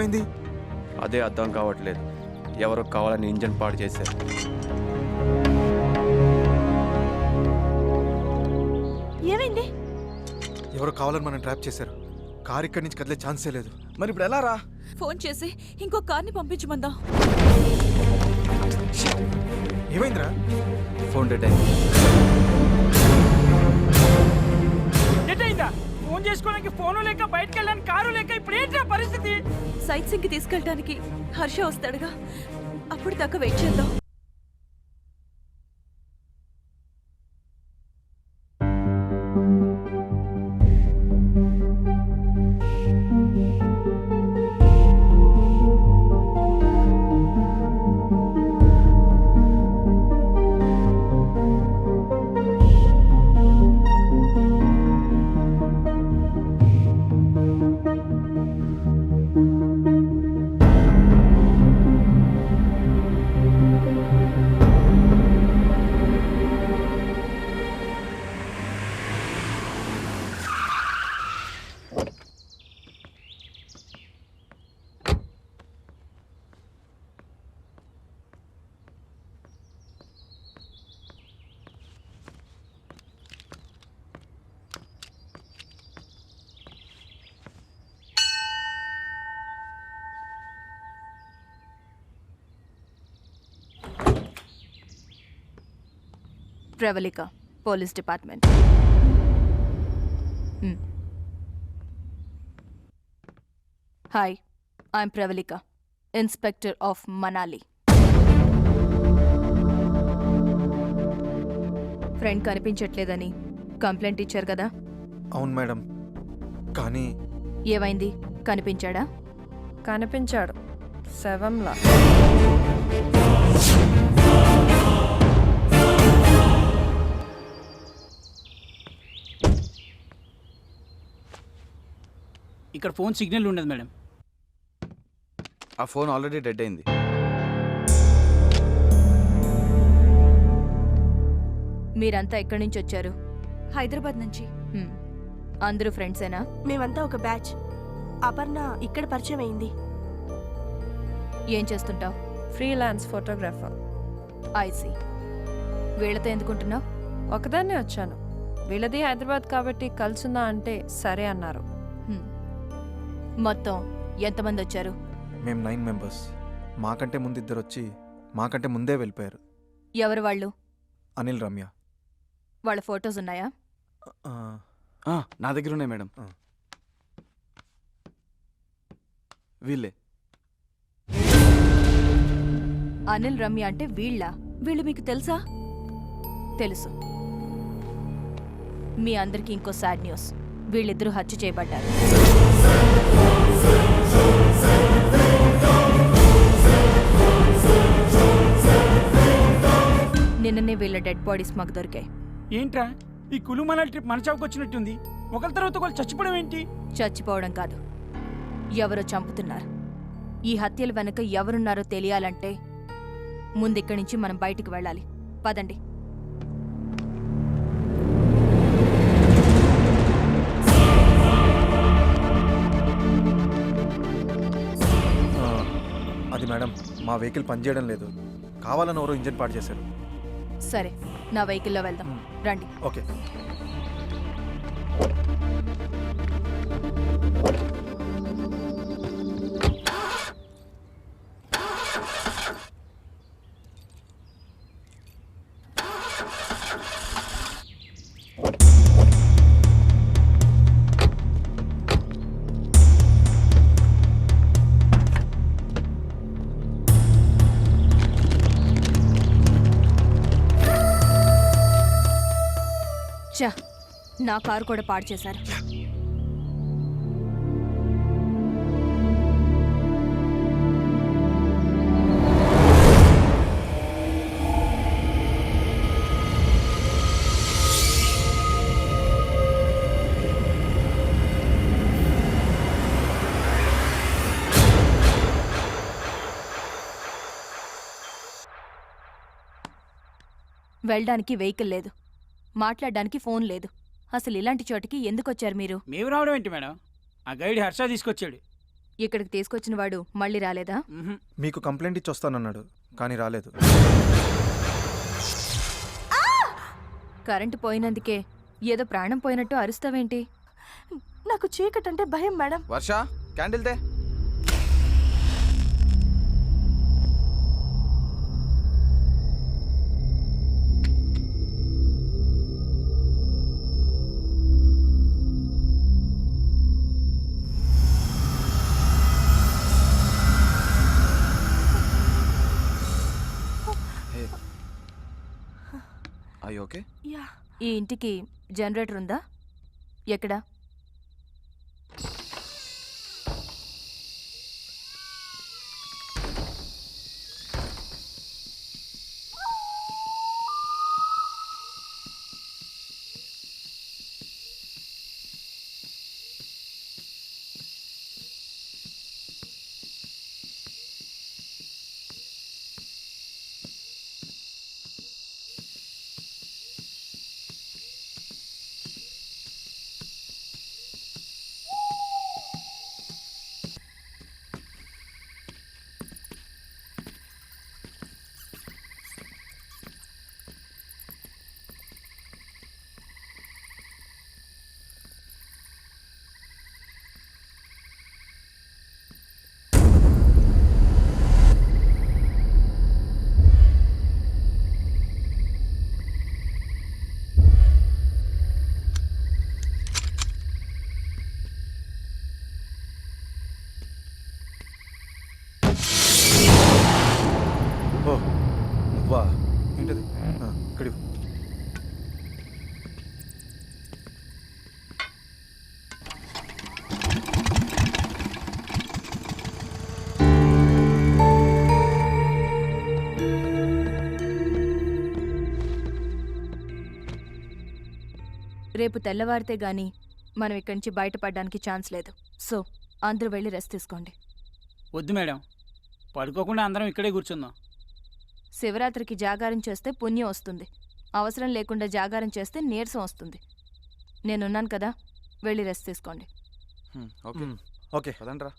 E: ఏమైంది?
L: అదే అర్థం కావట్లేదు. ఎవరో కావాలని ఇంజన్ పాడు చేశారు.
H: ఏమైంది?
E: ఎవరో కావాలని మనం ట్రాప్ చేశారు. కార్ ఇక్కడి నుంచి కదిలే ఛాన్సే లేదు.
F: మరి ఇప్పుడు ఎలా రా?
A: ఫోన్ చేసి ఇంకో కార్ని పంపించమందా?
E: ఏమైందిరా?
F: ఫోన్ డెడ్ అయింది.
C: డెడ్ అయిందా? ఫోన్ చేసుకోవడానికి ఫోను లేక బయటకు వెళ్ళడానికి కారు లేక ఇప్పుడు ఏంటి పరిస్థితి?
A: సైట్ సింగ్ కి తీసుకెళ్ళడానికి హర్ష వస్తాడుగా, అప్పుడు దాకా వెయిట్ చేద్దాం. Pravalika, police department. Hi, I'm Pravalika, inspector of Manali. Friend కనిపించట్లేదని కంప్లైంట్ ఇచ్చారు కదా?
E: అవును మేడం, కానీ
A: ఏమైంది? కనిపించాడా?
H: కనిపించాడు, శవంలా.
C: ఇక్కడ ఫోన్ సిగ్నల్ ఉండదు మేడం.
F: ఆ ఫోన్ ఆల్రెడీ డెడ్ అయింది.
A: మీరంతా ఎక్కడి నుంచి వచ్చారు?
H: హైదరాబాద్ నుంచి.
A: అందరూ ఫ్రెండ్సేనా?
H: మేమంతా ఒక బ్యాచ్. అపర్ణ ఇక్కడ పరిచయం అయింది.
A: ఏం చేస్తుంటావు?
H: Freelance photographer.
A: ఐసీ. వీళ్ళతో ఎందుకుంటున్నావు?
H: ఒకదాన్నే వచ్చాను. వీళ్ళది హైదరాబాద్ కాబట్టి కలుసుందా అంటే సరే అన్నారు.
A: మొత్తం ఎంతమంది వచ్చారు?
E: మేము 9 మెంబర్స్. మాకంటే ముందు ఇద్దరు వచ్చి మాకంటే ముందే వెళ్ళిపోయారు.
A: ఎవరు వాళ్ళు?
E: అనిల్, రమ్య.
A: వాళ్ళ ఫొటోస్ ఉన్నాయా?
F: నా దగ్గర ఉన్నాయి మేడం. వీళ్ళే.
A: అనిల్, రమ్య అంటే వీళ్ళ? వీళ్ళు మీకు తెలుసా? తెలుసు. మీ అందరికీ ఇంకో సాడ్ న్యూస్. వీళ్ళిద్దరూ హత్య చేయబడ్డారు. నిన్ననే వీళ్ళ డెడ్ బాడీస్ మాకు దొరికాయి.
C: ఏంట్రా ఈ కులు మనాలి ట్రిప్ మన చావుకు వచ్చినట్టుంది. ఒకరి తర్వాత ఒకరు చచ్చిపోవడం ఏంటి?
A: చచ్చిపోవడం కాదు, ఎవరో చంపుతున్నారు. ఈ హత్యల వెనక ఎవరున్నారో తెలియాలంటే ముందిక్కడి నుంచి మనం బయటికి వెళ్ళాలి. పదండి.
E: అది మేడం, మా వెహికల్ పనిచేయడం లేదు. కావాలని ఎవరో ఇంజన్ పాడు చేశారు.
A: సరే, నా వెహికల్లో వెళ్దాం. రండి.
E: ఓకే.
A: చా, నా కారు కూడా పాడు చేశారు. వెళ్ళడానికి వెహికల్ లేదు, మాట్లాడడానికి ఫోన్ లేదు. అసలు ఇలాంటి చోటికి ఎందుకు వచ్చారు మీరు?
C: మేము రావడం ఏంటి మేడం? ఆ గైడ్ హర్ష తీసుకొచ్చాడు.
A: ఇక్కడికి తీసుకొచ్చిన వాడు మళ్ళీ రాలేదా?
E: మీకు కంప్లైంట్ ఇచ్చి వస్తానన్నాడు కానీ రాలేదు.
A: కరెంటు పోయినందుకే ఏదో ప్రాణం పోయినట్టు అరుస్తావేంటి?
H: నాకు చీకటంటే భయం మేడం.
F: వర్ష క్యాండిల్ తే. ఓకే.
A: ఈ ఇంటికి జనరేటర్ ఉందా? ఎక్కడా?
E: ఓ నువ్వా? ఏంటది? ఇక్కడి
A: రేపు తెల్లవారితే గాని మనం ఇక్కడి నుంచి బయటపడడానికి ఛాన్స్ లేదు. సో అందరూ వెళ్ళి రెస్ట్ తీసుకోండి.
C: వద్దు మేడం, పడుకోకుండా అందరం ఇక్కడే కూర్చుందాం.
A: శివరాత్రికి జాగారం చేస్తే పుణ్యం వస్తుంది. అవసరం లేకుండా జాగారం చేస్తే నీరసం వస్తుంది. నేనున్నాను కదా, వెళ్ళి రెస్ట్ తీసుకోండి.
F: ఓకే
E: ఓకే
F: పదండ్రా.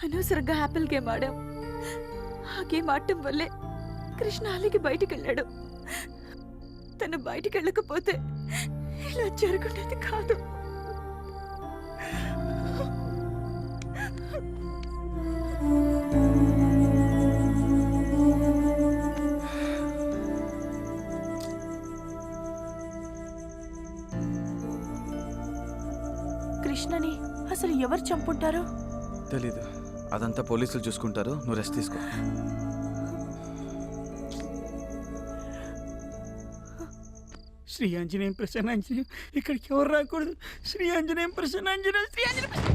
H: అనవసరంగా యాపిల్ గేమ్ ఆడాం. ఆ గేమ్ ఆడటం వల్లే కృష్ణ అలికి బయటికి వెళ్ళాడు. తను బయటికి వెళ్ళకపోతే ఇలా జరుగుండేది కాదు. కృష్ణని అసలు ఎవరు చంపుంటారో
F: తెలీదు. అదంతా పోలీసులు చూసుకుంటారు, నువ్వు రెస్ట్ తీసుకో.
C: శ్రీ ఆంజనేయం ప్రసన్నాంజనేయం, ఇక్కడికి ఎవరు రాకూడదు. శ్రీ ఆంజనేయం ప్రసన్నాంజనేయం, శ్రీ ఆంజనేయం.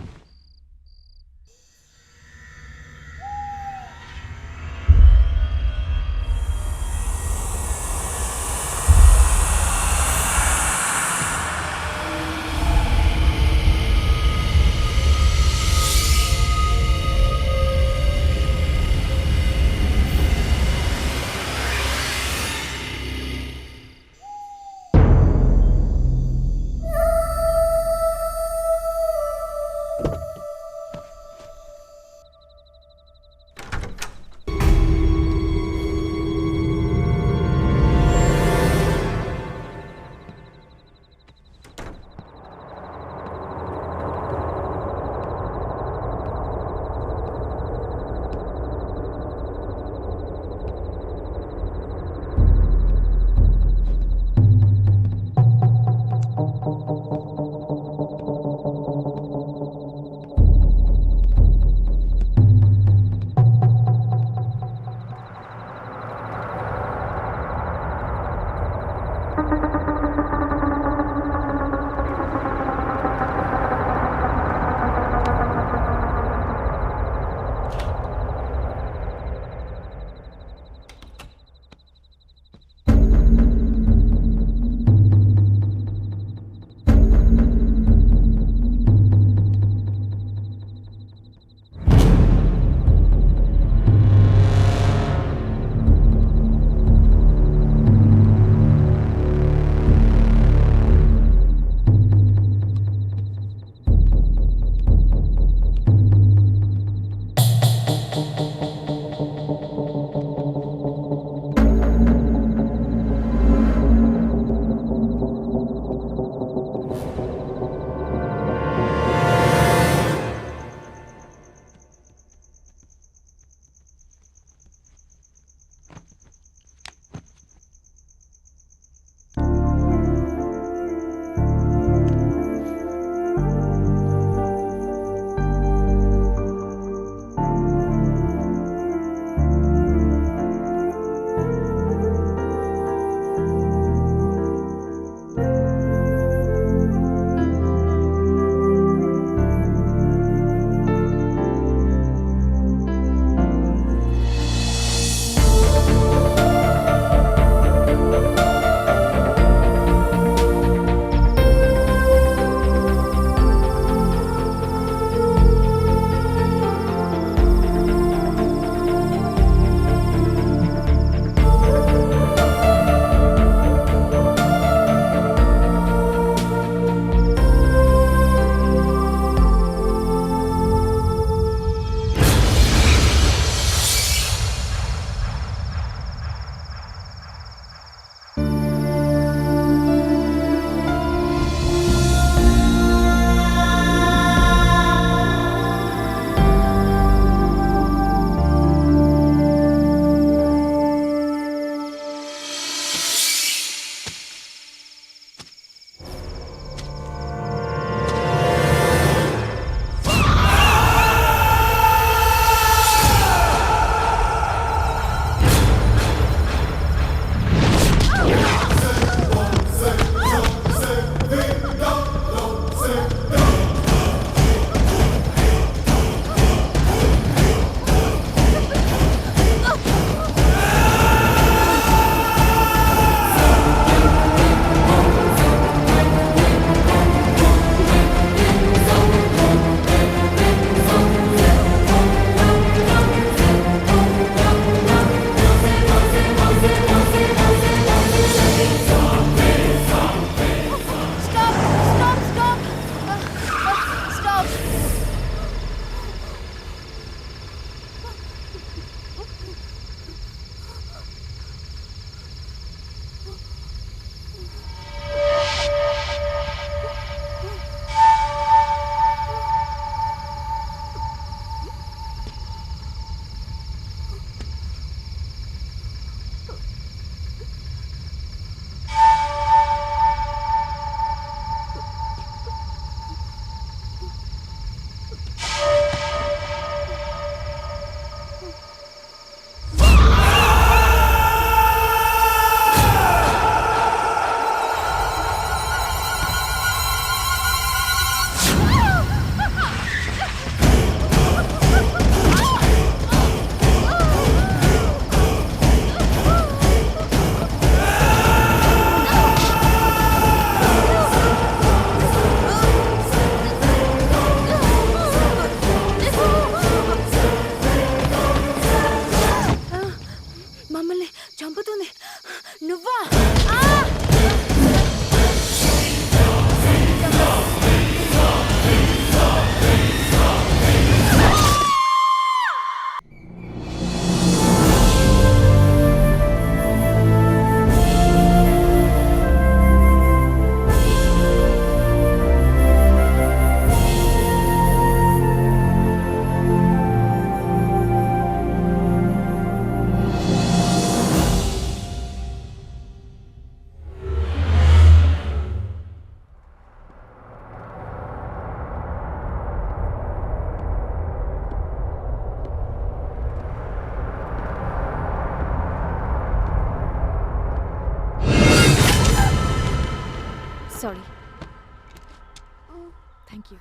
H: Thank you.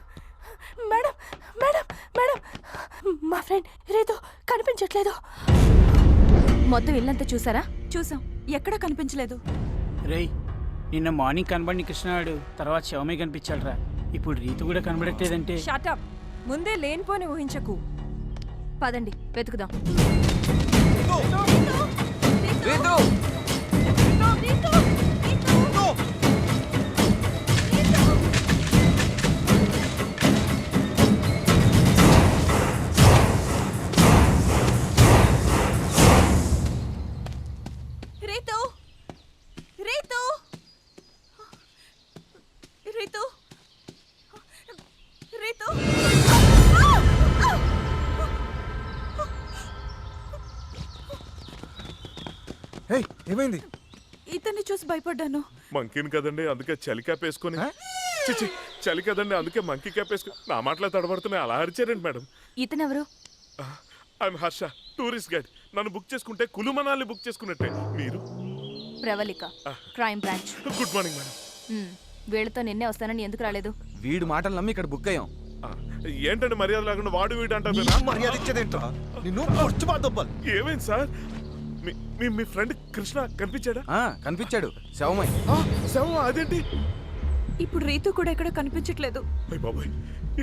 A: Madam madam madam, మా ఫ్రెండ్ రీతు కనిపించట్లేదు. మొత్తం ఇల్లంతా చూసారా?
H: చూసాం, ఎక్కడా కనిపించలేదు.
C: రేయ్, నిన్న మార్నింగ్ కనబడిన కృష్ణాడు తర్వాత శవమే కనిపించాడురా. ఇప్పుడు రీతు కూడా కనబడట్లేదంటే
A: షాటప్, ముందే లేనిపోని ఊహించకు. పదండి వెతుకుదాం.
F: రీతు!
H: రీతు, రీతు, రీతు, రీతు.
E: హే, ఏమైంది?
H: ఇతన్ని చూసి భయపడ్డాను.
G: మంకీని కదండి, అందుకే చలి క్యాప్ వేసుకొని. చిచి, చలి కదండి, అందుకే మంకీ క్యాప్ వేసుకొని. నా మాటలో తడబడుతున్నాయి, అలా అరిచారండి మేడం.
A: ఇతనెవరు?
G: I'm Harsha, tourist guide. నన్ను బుక్ చేసుకుంటే కులు మనాలి బుక్ చేసుకున్నట్టే. మీరు?
A: Pravalika, crime branch.
G: Good morning madam.
A: వీళ్ళతో నిన్నే వస్తానని ఎందుకు రాలేదు?
F: వీడి మాటలు నమ్మి ఇక్కడ బుక్ అయ్యాం.
G: ఏంటండి మర్యాద లేకుండా వాడు వీడు అంటారు?
E: మర్యాద ఇచ్చేదేంటో నిన్ను పొడుచుబాదొబ్బలు.
G: ఏమైంది సార్? మీ ఫ్రెండ్ కృష్ణ కనిపించాడా?
F: కనిపించాడు, శవమై.
G: శవం? అదేంటి?
H: ఇప్పుడు రీతు కూడా ఎక్కడ కనిపించట్లేదు.
G: అయ్య బాబాయ్,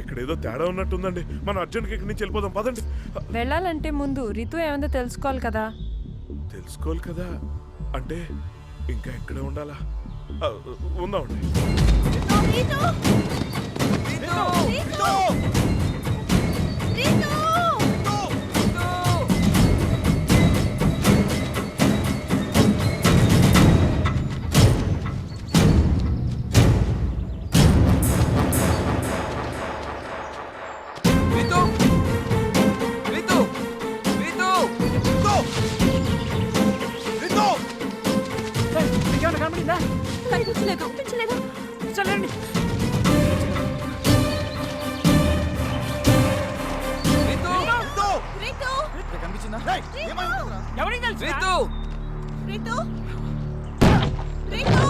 G: ఇక్కడ ఏదో తేడా ఉన్నట్టుందండి. మనం అర్జెంట్గా ఇక్కడి నుంచి వెళ్ళిపోదాం, పదండి.
A: వెళ్ళాలంటే ముందు రీతు ఏమందో తెలుసుకోవాలి కదా.
G: తెలుసుకోవాలి కదా అంటే ఇంకా ఎక్కడే ఉండాలా? ఉందామండి.
C: కనబడిందా?
H: కనిపించలేదు, కనిపించలేదు.
C: చల్లండి.
F: కనిపించిందా?
C: ఎవరికి తెలుసు?
F: రీతు!
H: రీతు, రీతు.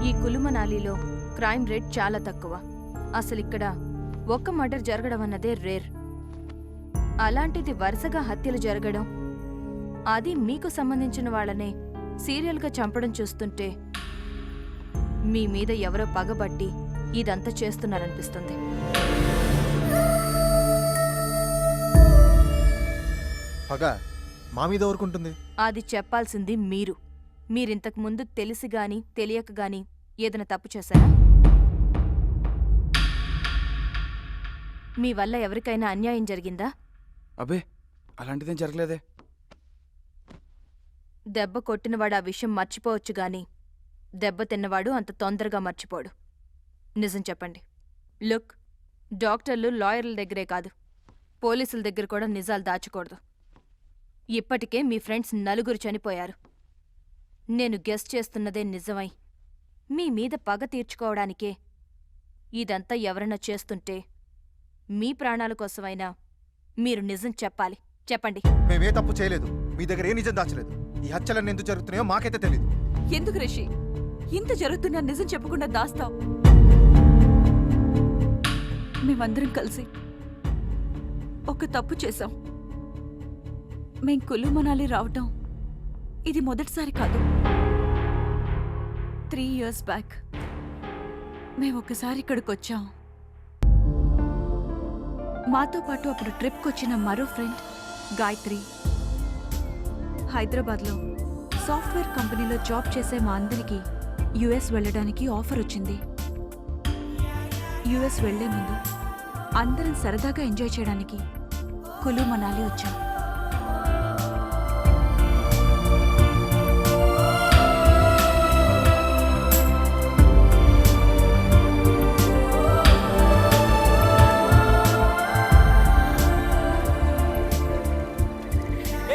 A: ఈ కులు మనాలిలో క్రైమ్ రేట్ చాలా తక్కువ. అసలు ఇక్కడ ఒక్క మర్డర్ జరగడం అన్నదే రేర్. అలాంటిది వరుసగా హత్యలు జరగడం, అది మీకు సంబంధించిన వాళ్ళనే సీరియల్గా చంపడం చూస్తుంటే మీ మీద ఎవరో పగబట్టి ఇదంతా చేస్తున్నారనిపిస్తుంది.
E: పగ మా మీద ఊరుకుంటుంది.
A: అది చెప్పాల్సింది మీరు. మీరింతకు ముందు తెలిసి గాని తెలియక గాని ఏదైనా తప్పు చేశారా? మీ వల్ల ఎవరికైనా అన్యాయం జరిగిందా?
F: అబ్బే, అలాంటిదేం జరగలేదే.
A: దెబ్బ కొట్టినవాడు ఆ విషయం మర్చిపోవచ్చు గాని దెబ్బ తిన్నవాడు అంత తొందరగా మర్చిపోడు. నిజం చెప్పండి. లుక్, డాక్టర్లు లాయర్ల దగ్గరే కాదు, పోలీసుల దగ్గర కూడా నిజాలు దాచకూడదు. ఇప్పటికే మీ ఫ్రెండ్స్ 4 చనిపోయారు. నేను గెస్ చేస్తున్నదే నిజమై మీ మీద పగ తీర్చుకోవడానికే ఇదంతా ఎవరన్నా చేస్తుంటే మీ ప్రాణాల కోసమైనా మీరు నిజం చెప్పాలి. చెప్పండి.
E: మేమే తప్పు చేయలేదు, మీ దగ్గర ఏ నిజం దాచలేదు. ఈ హత్యలన్నీ ఎందుకు జరుగుతున్నాయో మాకైతే తెలియదు.
H: ఎందుకు రిషి ఇంత జరుగుతున్నా నిజం చెప్పకుండా దాస్తావు? మేమందరం కలిసి ఒక తప్పు చేశాం. మేం కులు మనాలి రావటం ఇది మొదటిసారి కాదు. 3 years బ్యాక్ మేము ఒకసారి ఇక్కడికి వచ్చాం. మాతో పాటు అప్పుడు ట్రిప్కి వచ్చిన మరో ఫ్రెండ్ గాయత్రి, హైదరాబాద్లో సాఫ్ట్వేర్ కంపెనీలో జాబ్ చేసే మా అందరికీ యుఎస్ వెళ్ళడానికి ఆఫర్ వచ్చింది. యుఎస్ వెళ్లే ముందు అందరం సరదాగా ఎంజాయ్ చేయడానికి కులు మనాలి వచ్చాం.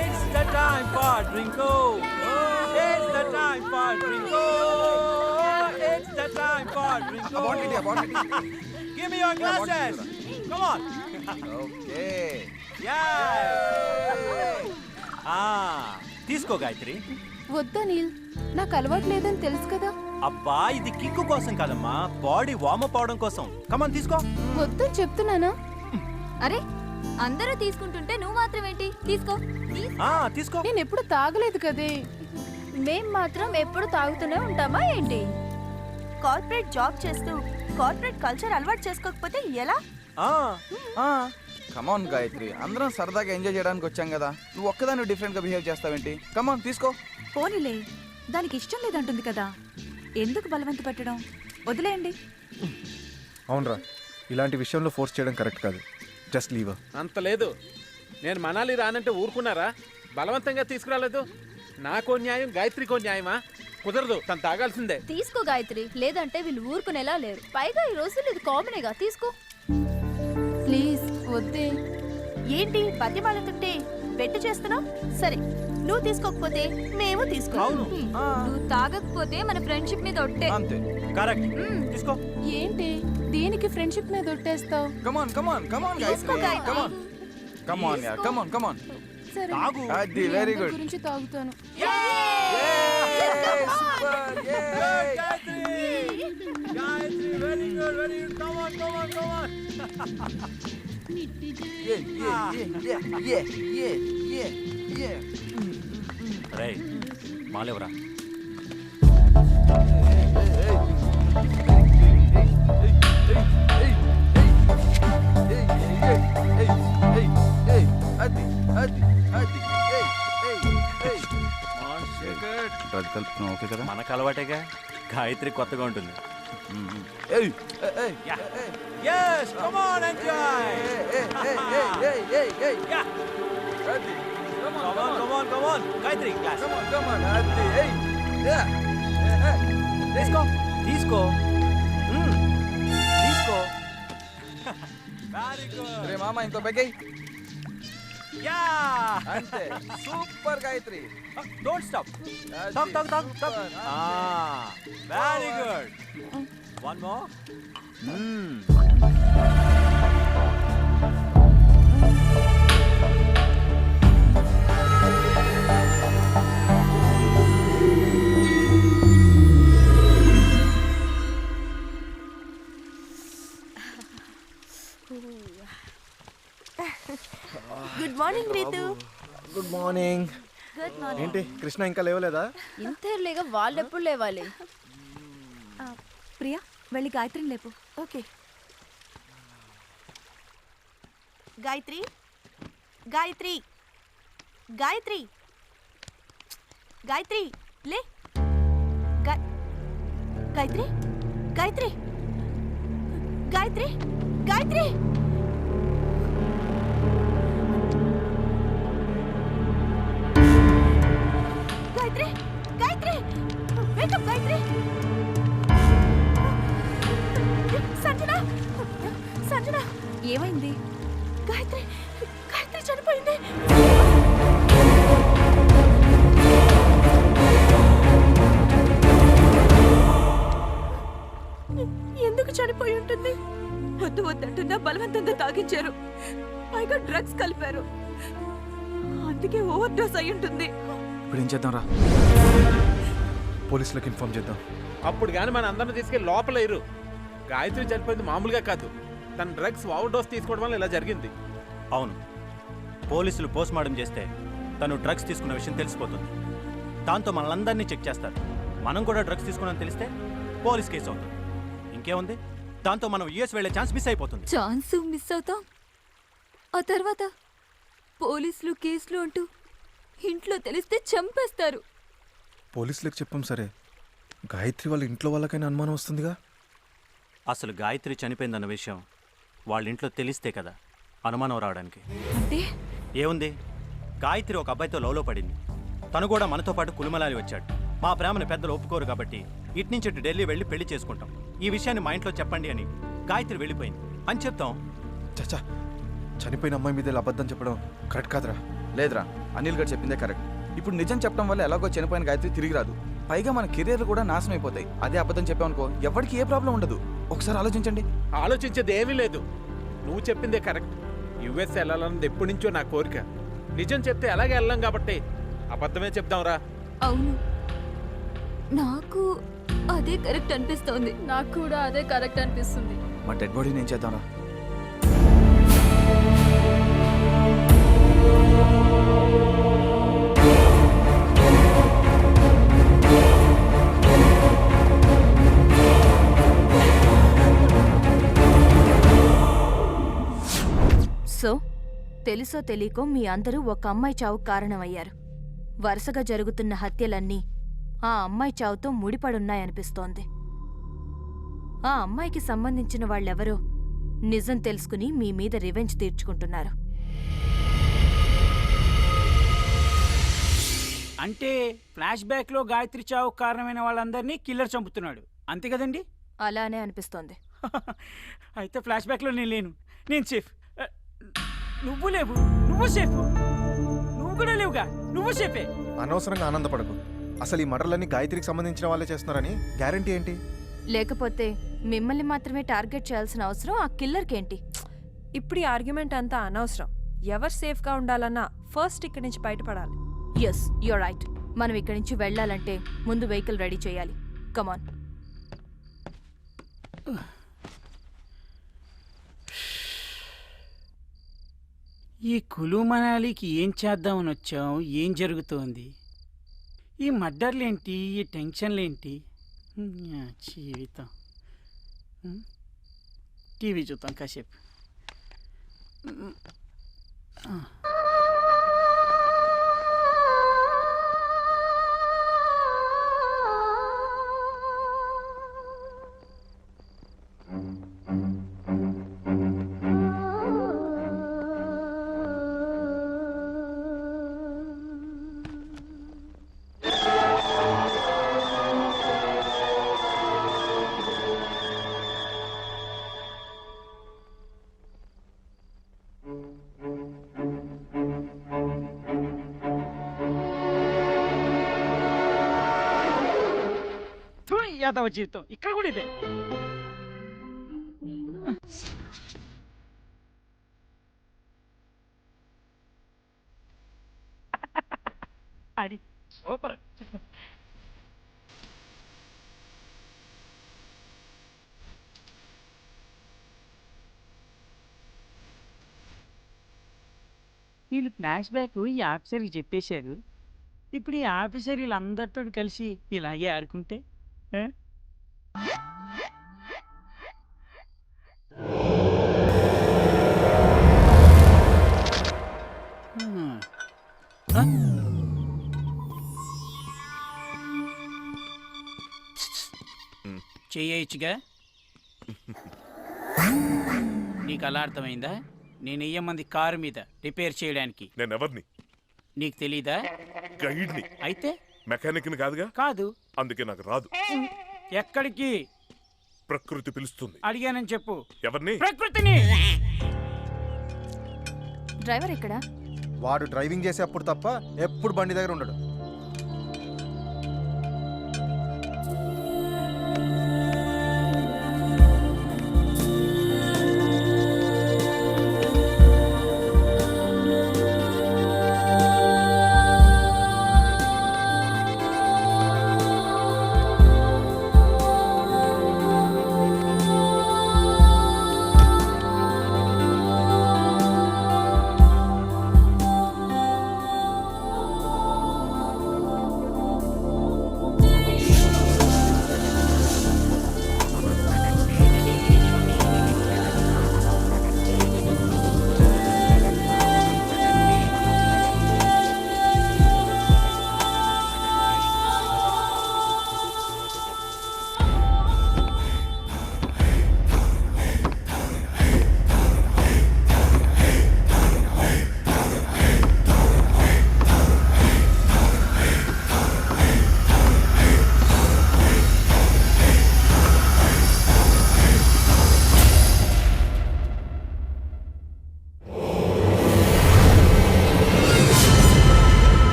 B: It's the time for Drinko. It's the time for Drinko. It's the time for Drinko. Give me your glasses. Come on.
F: Okay
B: తీసుకో గాయత్రి.
A: వద్దా నీల్, నాకు అలవాటు లేదని తెలుసు కదా.
B: అబ్బా ఇది కిక్కు కోసం కాదమ్మా, బాడీ వార్మప్ అవడం కోసం. కమాన్ తీసుకో.
A: వద్దని చెప్తున్నానా?
J: అరే అందరూ తీసుకుంటుంటే నువ్వు మాత్రం ఏంటి? తీసుకో.
B: తీసుకో.
A: నేను ఎప్పుడు తాగలేదు కదే.
J: మేం మాత్రం ఎప్పుడు తాగుతూనే ఉంటామా ఏంటి? కార్పొరేట్ జాబ్ చేస్తూ కార్పొరేట్ కల్చర్ అలవాటు చేసుకోకపోతే ఎలా?
F: కమాన్ గాయత్రి, అందరం సరదాగా ఎంజాయ్ చేయడానికి వచ్చాం కదా, నువ్వు ఒక్కదాన్ని డిఫరెంట్ గా బిహేవ్ చేస్తావేంటి? కమాన్ తీసుకో.
H: పోనీలే, దానికి ఇష్టం లేదంటుంది కదా, ఎందుకు బలవంత పెట్టడం? వదిలేయండి.
E: అవునరా, ఇలాంటి విషయంలో ఫోర్స్ చేయడం కరెక్ట్ కాదు. Just leave.
D: అంత లేదు. నేను మనాలి రానంటే ఊరుకున్నారా? బలవంతంగా తీసుకురాలేదు. నాకో న్యాయం, గాయత్రికో న్యాయమా? కుదరదు, తను తాగాల్సిందే.
J: తీసుకో గాయత్రి, లేదంటే వీళ్ళు ఊరుకునేలా లేరు. పైగా ఈ రోజులు ఇది కామనేగా. తీసుకో
A: ప్లీజ్ వద్దే.
J: ఏంటి బతిమాలుతుంటే బెట్టు చేస్తున్నావు? సరే, నువ్వు తీసుకోకపోతే మేము తీసుకో. నువ్వు తాగకపోతే మన ఫ్రెండ్షిప్ మీద ఒట్టే.
F: అంతే.
B: కరెక్ట్. తీసుకో.
A: ఏంటి దీనికి ఫ్రెండ్షిప్ మీద ఒట్టేస్తావు?
F: కమాన్ కమాన్ కమాన్
J: తీసుకో గాయత్రి.
F: కమాన్ కమాన్ యార్, కమాన్ కమాన్.
A: సరే,
B: తాగు.
F: అది వెరీ గుడ్.
A: గురించి తాగుతాను.
F: Super.
B: Gayatri very good, very good. Come on come on come on. రేయ్ మాలేవరా.
F: డ్రగ్ కలుపుతున్నావు ఓకే కదా?
B: మనకు అలవాటేగా. గాయత్రి కొత్తగా ఉంటుంది. Yes, come on, enjoy. Yeah. Come on. Gayatri, glass.
F: Come on.
B: తీసుకో. తీసుకో. Very good.
F: రే మామ, ఇంకో బెగ్గై.
B: Yeah.
F: అంతే. Super Gayatri.
B: Don't stop. Talk. Very good. One more.
J: Good morning Ritu.
E: Good morning.
J: Good morning.
E: ఏంటి కృష్ణ ఇంకా లేవలేదా?
J: ఇంతేలేగా, వాళ్ళెప్పుడు లేవాలి?
H: ప్రియా, వెళ్ళి గాయత్రిని లేపు.
J: ఓకే. గాయత్రి గాయత్రి గాయత్రి గాయత్రి లే. గాయత్రి గాయత్రి గాయత్రి గాయత్రి గాయత్రి గాయత్రి వేకప్ గాయత్రి. సంజన
H: ఏమైంది?
J: గాయత్రి చనిపోయింది. ఎందుకు చనిపోయి ఉంటుంది? వద్దంటున్నా బలవంతంగా తాగించారు. పైగా డ్రగ్స్ కలిపారు. అందుకే ఓవర్ డోస్ అయి ఉంటుంది.
F: ఇప్పుడు ఏం చేద్దాం రా?
E: పోలీసులకు ఇన్ఫార్మ్ చేద్దాం.
D: అప్పుడు కానీ మన అందరిని తీసుకెళ్ళి లోపల ఇరు. గాయత్రి చనిపోయింది మామూలుగా కాదు, తన డ్రగ్స్ ఓవర్ డోస్ తీసుకోవడం వల్ల ఇలా జరిగింది.
B: అవును, పోలీసులు పోస్ట్ మార్టం చేస్తే తను డ్రగ్స్ తీసుకున్న విషయం తెలిసిపోతుంది. దాంతో మనల్ని చెక్ చేస్తారు. మనం కూడా డ్రగ్స్ తీసుకున్నామని తెలిస్తే పోలీస్ కేసు అవుతుంది. ఇంకేముంది, దాంతో మనం యూఎస్ వెళ్ళే ఛాన్స్ మిస్ అయిపోతుంది.
H: ఛాన్స్ మిస్ అవుతాం, ఆ తర్వాత పోలీసులు కేసులు అంటూ ఇంట్లో తెలిస్తే చంపేస్తారు.
E: పోలీసులకు చెప్పాం సరే, గాయత్రి వాళ్ళ ఇంట్లో వాళ్ళకైనా అనుమానం వస్తుందిగా.
B: అసలు గాయత్రి చనిపోయిందన్న విషయం వాళ్ళ ఇంట్లో తెలిస్తే కదా అనుమానం రావడానికి.
H: అంటే
B: ఏముంది, గాయత్రి ఒక అబ్బాయితో లవ్లో పడింది. తను కూడా మనతో పాటు కులుమలాలి వచ్చాడు. మా ప్రేమను పెద్దలు ఒప్పుకోరు కాబట్టి ఇట్నుంచి ఇటు ఢిల్లీ వెళ్ళి పెళ్లి చేసుకుంటాం. ఈ విషయాన్ని మా ఇంట్లో చెప్పండి అని గాయత్రి వెళ్ళిపోయింది అని చెప్తాం.
E: చచ్చా, చనిపోయిన అమ్మాయి మీద ఇలా అబద్ధం చెప్పడం కరెక్ట్ కాదురా.
F: లేదురా, అనిల్ గారు చెప్పిందే కరెక్ట్. ఇప్పుడు నిజం చెప్పడం వల్ల ఎలాగో చనిపోయిన గాయత్రి తిరిగి రాదు. పైగా మన కెరీర్లు కూడా నాశనం అయిపోతాయి. అదే అబద్ధం చెప్పామనుకో ఎవరికి ఏ ప్రాబ్లం ఉండదు. ఒకసారి ఆలోచించండి.
D: ఆలోచించేది ఏమీ లేదు. నువ్వు చెప్పిందే కరెక్ట్. యుఎస్ వెళ్ళాలన్నది ఎప్పటి నుంచో నా కోరిక. నిజం చెప్తే అలాగే వెళ్ళాం కాబట్టి అబద్ధమే చెప్దాంరా.
H: అవును, నాకు అదే కరెక్ట్ అనిపిస్తోంది.
J: నాకు కూడా అదే కరెక్ట్ అనిపిస్తుంది.
F: మా డెడ్ బాడీని ఏం చేద్దాంరా?
A: సో తెలుసో తెలియకో మీ అందరూ ఒక అమ్మాయి చావుకు కారణమయ్యారు. వరుసగా జరుగుతున్న హత్యలన్నీ ఆ అమ్మాయి చావుతో ముడిపడున్నాయనిపిస్తోంది. ఆ అమ్మాయికి సంబంధించిన వాళ్ళెవరో నిజం తెలుసుకుని మీ మీద రివెంజ్ తీర్చుకుంటున్నారు.
C: అంటే ఫ్లాష్ బ్యాక్లో గాయత్రి చావు కారణమైన వాళ్ళందరినీ కిల్లర్ చంపుతున్నాడు, అంతే కదండి?
A: అలానే అనిపిస్తోంది.
C: అయితే ఫ్లాష్ బ్యాక్లో నేను లేను, నేను సేఫ్. నువ్వు లేవు, నువ్వు సేఫ్. నువ్వు కూడా లేవుగా, నువ్వు సేఫే.
E: అనవసరంగా ఆనందపడకు. అసలు ఈ మర్డర్లన్నీ గాయత్రికి సంబంధించిన వాళ్ళే చేస్తున్నారని గ్యారంటీ ఏంటి?
A: లేకపోతే మిమ్మల్ని మాత్రమే టార్గెట్ చేయాల్సిన అవసరం ఆ కిల్లర్కేంటి?
H: ఇప్పుడు ఈ ఆర్గ్యుమెంట్ అంతా అనవసరం. ఎవరు సేఫ్గా ఉండాలన్నా ఫస్ట్ ఇక్కడి నుంచి బయటపడాలి.
A: Yes, you're right. మనం ఇక్కడి నుంచి వెళ్ళాలంటే ముందు వెహికల్ రెడీ చేయాలి. కమాన్.
C: ఈ కులు మనాలికి ఏం చేద్దామని వచ్చాం? ఏం జరుగుతోంది? ఈ మర్డర్లేంటి? ఈ టెన్షన్లేంటి? జీవితం. టీవీ చూద్దాం కాసేపు. యాదవ జీవితం ఇక్కడ కూడా ఇదే. అది సూపర్. వీళ్ళు ఫ్లాష్ బ్యాక్ ఈ ఆఫీసర్కి చెప్పేశారు. ఇప్పుడు ఈ ఆఫీసర్ వీళ్ళందరితో కలిసి ఇలాగే ఆడుకుంటే చేయొచ్చుగా. నీకు అలా అర్థమైందా? నేను వెయ్యమంది కారు మీద రిపేర్ చేయడానికి.
G: నేను ఎవరిని?
C: నీకు తెలీదా?
G: గైడ్ని.
C: అయితే
G: మెకానిక్ని కాదుగా.
C: కాదు.
G: అందుకే నాకు రాదు.
C: ఎక్కడికి?
G: ప్రకృతి పిలుస్తుంది.
C: అడిగానని చెప్పు.
G: ఎవరిని?
C: ప్రకృతిని.
A: డ్రైవర్ ఎక్కడా?
E: వాడు డ్రైవింగ్ చేసేప్పుడు తప్ప ఎప్పుడు బండి దగ్గర ఉండడు.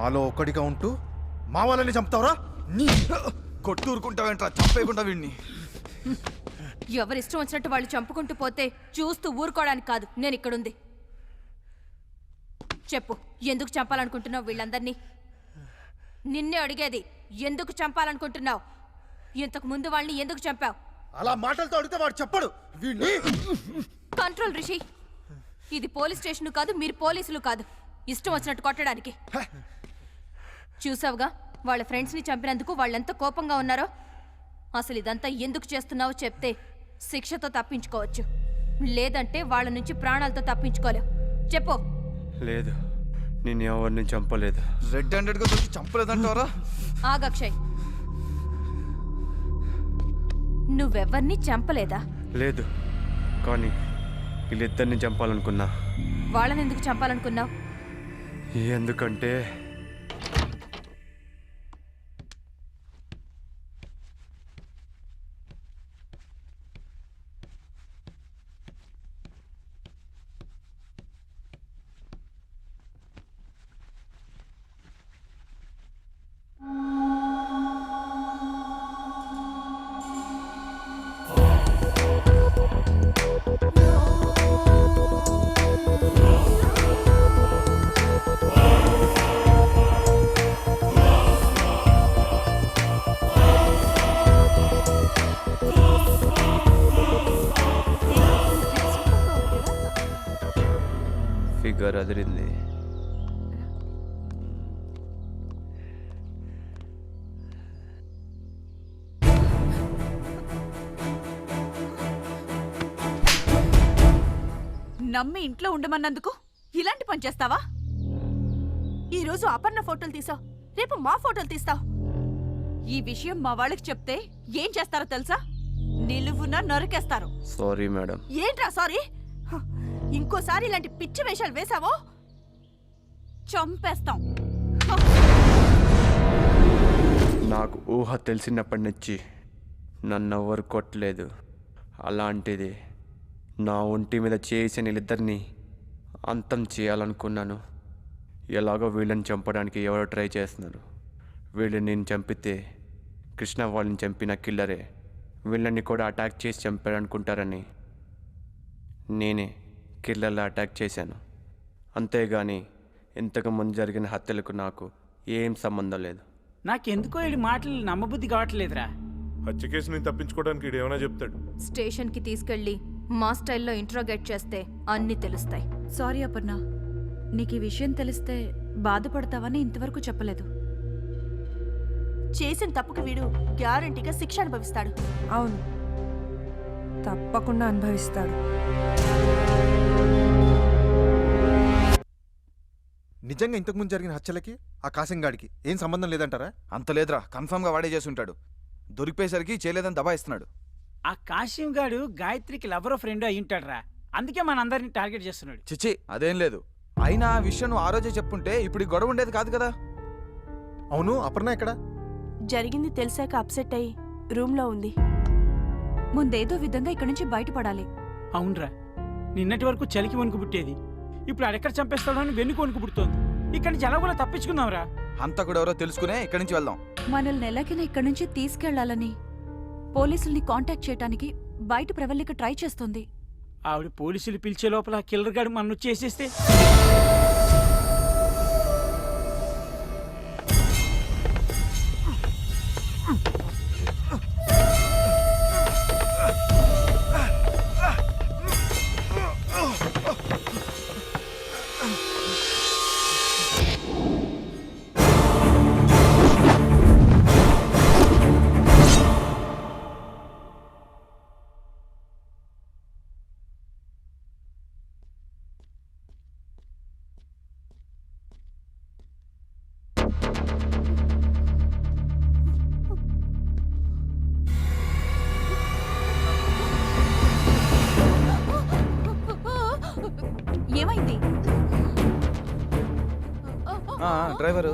E: మాలో ఒక్కడిగా ఉంటూ మా వాళ్ళని చంపుతావరా?
F: కొట్టూరుకుంటావేంట్రా, చంపేయకుండా వీడిని.
A: ఎవరిష్టం వచ్చినట్టు వాళ్ళు చంపుకుంటూ పోతే చూస్తూ ఊరుకోవడానికి కాదు నేను ఇక్కడుంది. చెప్పు, ఎందుకు చంపాలనుకుంటున్నావు వీళ్ళందరినీ? నిన్నే అడిగేది, ఎందుకు చంపాలనుకుంటున్నావు? ఇంతకు ముందు వాళ్ళని ఎందుకు చంపావు?
E: అలా మాటలతో అడిగితే వాడు చెప్పడు. వీడిని
A: కంట్రోల్ రిషి, ఇది పోలీస్ స్టేషన్ కాదు, మీరు పోలీసులు కాదు ఇష్టం వచ్చినట్టు కొట్టడానికి. చూసావుగా వాళ్ళ ఫ్రెండ్స్ని చంపినందుకు వాళ్ళెంత కోపంగా ఉన్నారో. అసలు ఇదంతా ఎందుకు చేస్తున్నావో చెప్తే శిక్షతో తప్పించుకోవచ్చు, లేదంటే వాళ్ళ నుంచి ప్రాణాలతో తప్పించుకోలేవు. చెప్పు.
L: లేదు, నేను ఎవరిని చంపలేదు.
F: రెడ్ హ్యాండెడ్గా దొరికి చంపలేదంటావరా?
A: ఆగక్షయ్, నువ్వెవ్వరినీ చంపలేదా?
L: లేదు, కానీ వీళ్ళిద్దరిని చంపాలనుకున్నా.
A: వాళ్ళని ఎందుకు చంపాలనుకున్నావు?
L: ఎందుకంటే ఫిగర్ అదిరింది.
H: నమ్మి ఇంట్లో ఉండమన్నందుకు ఇలాంటి పని చేస్తావా?
A: ఈరోజు అపర్ణ ఫోటోలు తీసావు, రేపు మా ఫోటోలు తీస్తావు.
H: ఈ విషయం మా వాళ్ళకి చెప్తే ఏం చేస్తారో తెలుసా? నిలువున నరికేస్తారు.
L: Sorry madam.
A: ఏంట్రా సారీ? ఇంకోసారి ఇలాంటి పిచ్చి వేషాలు వేసావో
H: చంపేస్తాం.
L: నాకు ఊహ తెలిసినప్పటి నుంచి నన్ను ఎవరు కొట్టలేదు. అలాంటిది నా ఒంటి మీద చేసిన వీళ్ళిద్దరిని అంతం చేయాలనుకున్నాను. ఎలాగో వీళ్ళని చంపడానికి ఎవరో ట్రై చేస్తున్నారు. వీళ్ళని నేను చంపితే కృష్ణ వాళ్ళని చంపిన కిల్లరే వీళ్ళని కూడా అటాక్ చేసి చంపారనుకుంటారని నేనే కిల్లర్లా అటాక్ చేశాను. అంతేగాని ఇంతకుముందు జరిగిన హత్యలకు నాకు ఏం సంబంధం లేదు.
C: నాకెందుకో ఈ మాటలు నమ్మబుద్ధి కావట్లేదురా.
G: హత్య కేసు నేను తప్పించుకోవడానికి ఈడు ఏమైనా చెప్తాడు.
A: స్టేషన్కి తీసుకెళ్ళి మా స్టైల్లో ఇంట్రోగేట్ చేస్తే అన్నీ తెలుస్తాయి.
H: సారీ అపర్ణ, నీకు ఈ విషయం తెలిస్తే బాధపడతావని ఇంతవరకు చెప్పలేదు.
A: చేసిన తప్పుకి వీడు గ్యారంటీగా శిక్ష అనుభవిస్తాడు.
M: అవును, తప్పకుండా అనుభవిస్తాడు.
E: నిజంగా ఇంతకుముందు జరిగిన హత్యలకి ఆ కాసింగాడికి ఏం సంబంధం లేదంటారా?
F: అంత లేదురా, కన్ఫర్మ్గా వాడే చేసి ఉంటాడు. దొరికిపోయేసరికి చేయలేదని దబాయిస్తున్నాడు.
C: ఆ కాశీం గాడు గాయత్రికి లవరో ఫ్రెండ్ అయి ఉంటాడురా, అందుకే మనందరినీ టార్గెట్ చేస్తున్నాడు.
F: చిచ్చి, అదేం లేదు. అయినా ఆ విషయం నువ్వు ఆ రోజే చెప్పుంటే ఇప్పుడు ఈ గొడవ ఉండేది కాదు కదా.
E: అవును, అపర్ణ ఎక్కడ?
H: జరిగింది తెలిసాక అప్సెట్ అయ్యి రూమ్లో ఉంది. ముందేదో విధంగా ఇక్కడి నుంచి బయటపడాలి.
C: అవునరా, నిన్నటి వరకు చలికి వణుకు పుట్టేది, ఇప్పుడు అడెక్కడ చంపేస్తాడో అని వెన్నుకు వణుకు పుడుతోంది. ఇక్కడి నుంచి ఎలా కూడా తప్పించుకుందాంరా.
F: అంతా కూడా ఎవరో తెలుసుకునే ఇక్కడి నుంచి వెళ్దాం.
H: మనల్ని ఎలాగైనా ఇక్కడి నుంచి తీసుకెళ్లాలని పోలీసుల్ని కాంటాక్ట్ చేయడానికి బయట ప్రవల్లిక ట్రై చేస్తుంది.
C: ఆవిడ పోలీసులు పిలిచే లోపల కిల్లర్ గాడు మన చేసేస్తే
H: ఏమైంది?
F: డ్రైవరు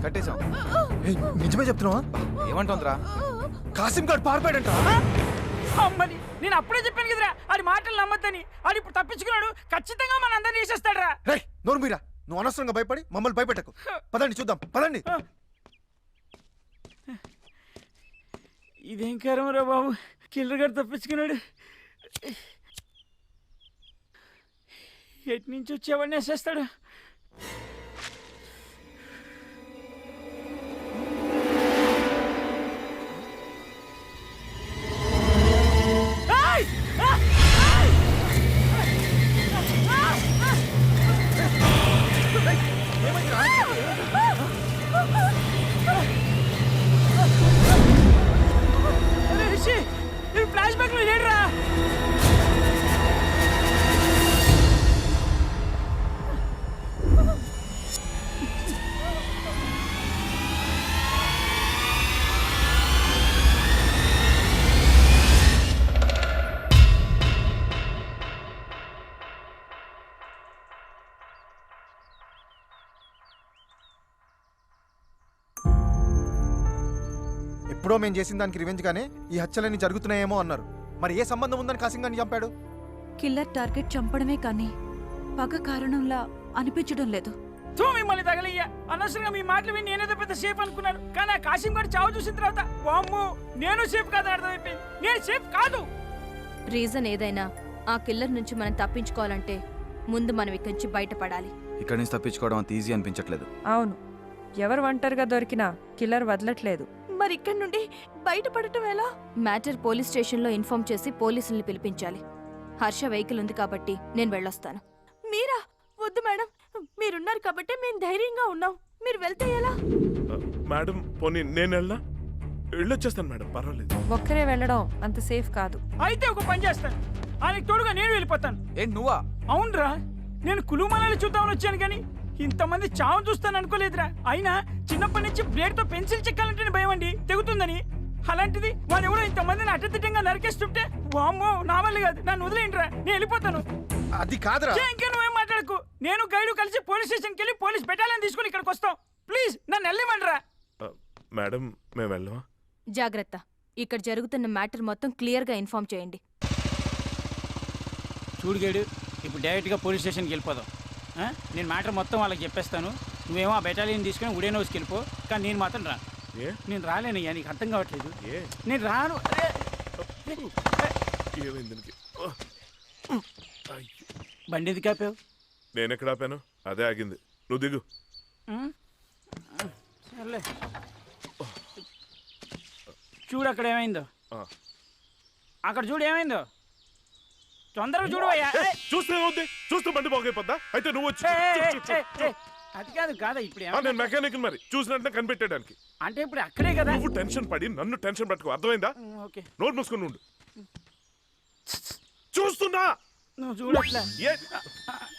F: కట్టేశాం.
E: ఏయ్, నిజమే చెప్తున్నావా?
F: ఏమంటుందిరా?
E: కాసింగాడు పారిపోయాడంట.
C: అమ్మని నేను అప్పుడే చెప్పాను కదరా ఆడి మాటలు నమ్మద్దని. ఆడు ఇప్పుడు తప్పించుకున్నాడు, ఖచ్చితంగా మన అందరినీ వేసేస్తాడరా.
E: రే నోరు మీరా, నువ్వు అనవసరంగా భయపడి మమ్మల్ని భయపెట్టకు. పదండి చూద్దాం, పదండి.
C: ఇదేం కారమరా బాబు, కిల్లర్ గారు తప్పించుకున్నాడు. ఎటు నుంచి వచ్చేవాడిని వేసేస్తాడు. ఫ్లాష్ బ్యాక్ లో లేడురా.
E: ఎప్పుడో మేము చేసిన దానికి రివెంజ్ గానే ఈ హత్యలన్నీ జరుగుతున్నాయేమో అన్నారు. మరి ఏ సంబంధం ఉందని కాసింగ్ గారిని చంపాడు?
H: కిల్లర్ టార్గెట్ చంపడమే కానీ పగ కారణంలా అనిపించడం లేదు.
C: మిమ్మల్ని తగలయ్యా, అనవసరంగా మీ మాటలు విని నేనేదో పెద్ద సేఫ్ అనుకున్నాను. కానీ ఆ కాశీం గారు చావు చూసిన తర్వాత వామ్మో, నేను సేఫ్ కాదని అర్థమైపోయింది. నేను సేఫ్ కాదు.
A: రీజన్ ఏదైనా ఆ కిల్లర్ నుంచి మనం తప్పించుకోవాలంటే ముందు మనం ఇక్కడి నుంచి బయటపడాలి.
F: ఇక్కడి నుంచి తప్పించుకోవడం అంత ఈజీ అనిపించట్లేదు.
M: అవును, ఎవరు ఒంటరిగా దొరికినా కిల్లర్ వదలట్లేదు.
H: మరి ఇక్కడి నుండి బయటపడటం ఎలా?
A: మ్యాటర్ పోలీస్ స్టేషన్లో ఇన్ఫార్మ్ చేసి పోలీసుల్ని పిలిపించాలి. హర్ష వెహికల్ ఉంది కాబట్టి నేను వెళ్ళొస్తాను.
H: మీరా? వద్దు మేడం, మీరున్నారు కాబట్టి మేము ధైర్యంగా ఉన్నాం. మీరు వెళ్తే ఎలా?
G: మేడం పోనీ నేను వెళ్ళొచ్చేస్తాను మేడం, పర్వాలేదు.
M: ఒక్కరే వెళ్ళడం అంత సేఫ్ కాదు.
C: అయితే ఒక పని చేస్తాను, ఆయనకి తోడుగా నేను వెళ్ళిపోతాను.
F: ఏంటి నువ్వా?
C: అవునరా, నేను కులుమనాలి చూద్దామని వచ్చాను కానీ ఇంతమంది చావు చూస్తాను అనుకోలేదురా. అయినా చిన్నప్పటి నుంచి బ్లేడ్ తో పెన్సిల్ చెక్కాలంటేనే భయం అండి, తెగుతుందని. అలాంటిది వాడు ఎవరో ఇంతమందిని అడ్డదిడ్డంగా నరికేస్తుంటే వామ్మో, నా వల్ల కాదు, నన్ను వదిలేండిరా, నేను వెళ్ళిపోతాను.
E: అది కాదురా.
C: ఇంకా నువ్వేం మాట్లాడకు. నేను గైడు కలిసి పోలీస్ స్టేషన్కి వెళ్ళి పోలీస్ బెటాలియన్ తీసుకుని ఇక్కడికి వస్తాం. ప్లీజ్ నన్ను వెళ్ళమంటారా?
G: మేడం మేము వెళ్ళమా?
A: జాగ్రత్త, ఇక్కడ జరుగుతున్న మ్యాటర్ మొత్తం క్లియర్గా ఇన్ఫార్మ్ చేయండి.
C: చూడు గైడు, ఇప్పుడు డైరెక్ట్గా పోలీస్ స్టేషన్కి వెళ్ళిపోదాం. నేను మ్యాటర్ మొత్తం వాళ్ళకి చెప్పేస్తాను. నువ్వేమో ఆ బెటాలియన్ తీసుకుని ఉడే నోస్కి వెళ్ళిపో. కానీ నేను మాత్రం రాను. నేను రాలేనయ్యా, నీకు అర్థం కావట్లేదు. నేను రాను. బండి ఎందుకు ఆపావు?
G: నేను ఎక్కడ ఆపాను? అదే ఆగింది. నువ్వు దిగు.
C: సర్లే, చూడు అక్కడ ఏమైందో. అక్కడ చూడు ఏమైందో, తొందరగా చూడవయ్యా.
G: చూస్తే బండి బాగైపోద్దా? అయితే నువ్వు వచ్చి.
C: అది కాదు కాదా ఇప్పుడు
G: నేను మెకానిక్ మరి చూసినట్టు కనిపెట్టడానికి.
C: అంటే ఇప్పుడు అక్కడే కదా.
G: నువ్వు టెన్షన్ పడి నన్ను టెన్షన్ పెట్టుకో, అర్థమైందా?
C: ఓకే,
G: నోరు మూసుకొని ఉండు. చూస్తున్నా.
C: నువ్వు చూడట్లా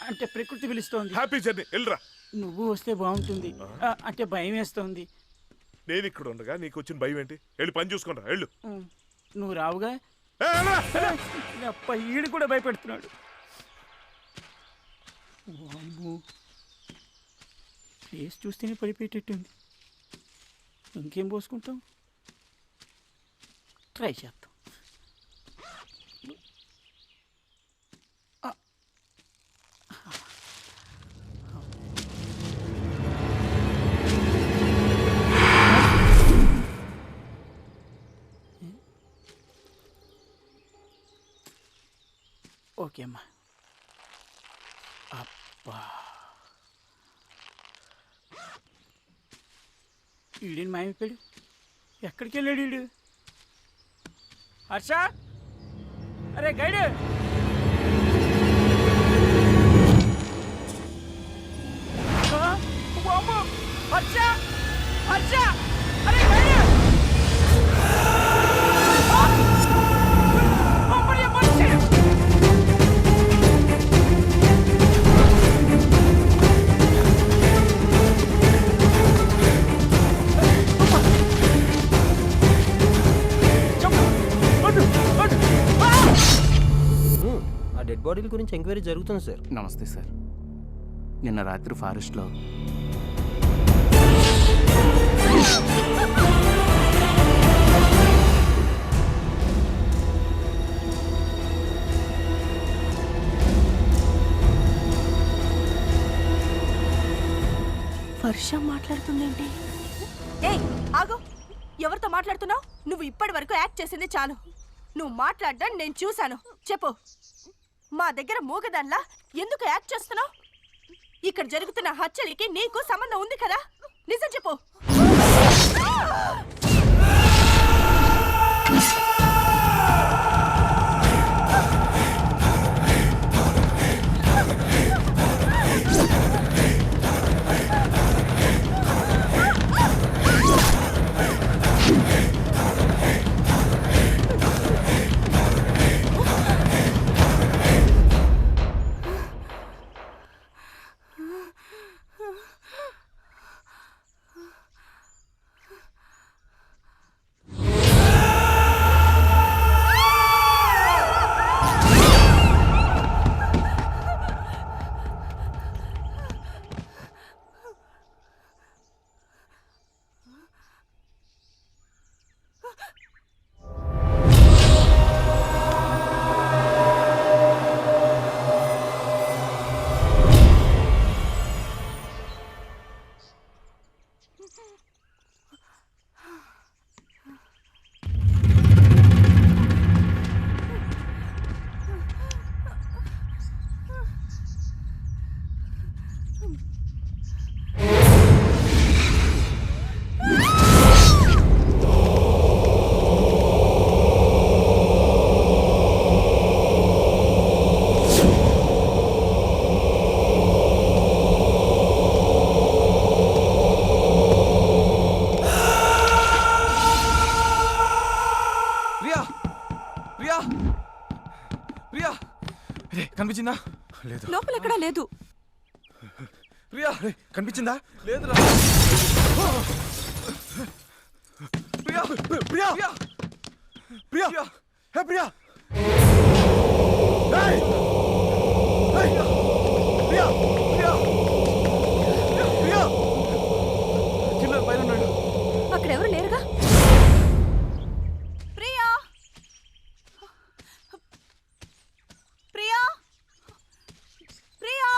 C: అంటే ప్రకృతి పిలుస్తోంది.
G: హ్యాపీ జర్నీ, వెళ్ళరా.
C: నువ్వు వస్తే బాగుంటుంది అంటే భయం వేస్తోంది.
G: నేను ఇక్కడ ఉండగా నీకు వచ్చిన భయం ఏంటి? వెళ్ళి పని చూసుకుంటా, వెళ్ళు.
C: నువ్వు రావుగా. అప్ప ఈడు కూడా భయపెడుతున్నాడు. ఫేస్ చూస్తేనే పడిపోయేటట్టుంది. ఇంకేం పోసుకుంటాం, ట్రై చేద్దాం. ఓకే అమ్మా. అబ్బా, ఈడేని మాయమైపోయాడు. ఎక్కడికి వెళ్ళాడు ఈడు? హర్ష, అరే గైడ్, హర్ష, హర్ష, అరే గైడ్.
I: డెడ్ బాడీల గురించి ఎంక్వైరీ జరుగుతుంది సార్.
C: నమస్తే సార్. నిన్న రాత్రి ఫారెస్ట్లో
H: వర్ష మాట్లాడుతుందేంటి?
A: ఏయ్ ఆగు, ఎవరితో మాట్లాడుతున్నావు? నువ్వు ఇప్పటి వరకు యాక్ట్ చేసింది చాలు. నువ్వు మాట్లాడడం నేను చూశాను. చెప్పు, మా దగ్గర మూగదాన్లా ఎందుకు యాక్ట్ చేస్తున్నావు? ఇక్కడ జరుగుతున్న హత్యలకి నీకు సంబంధం ఉంది కదా? నిజం చెప్పు.
F: కనిపించిందా?
E: లేదు.
H: లోపల ఎక్కడా లేదు.
F: ప్రియా
E: కనిపించిందా?
F: లేదురా. ప్రియా
E: ప్రియా
F: ప్రియా
E: ప్రియా
F: ప్రియా
E: హే ప్రియా
F: ప్రియా ప్రియా ప్రియా కిల్లర్ పైన ఉన్నాడు.
H: అక్కడ ఎవరు లేరుగా?
A: ప్రియా, ప్రియా, ప్రియా.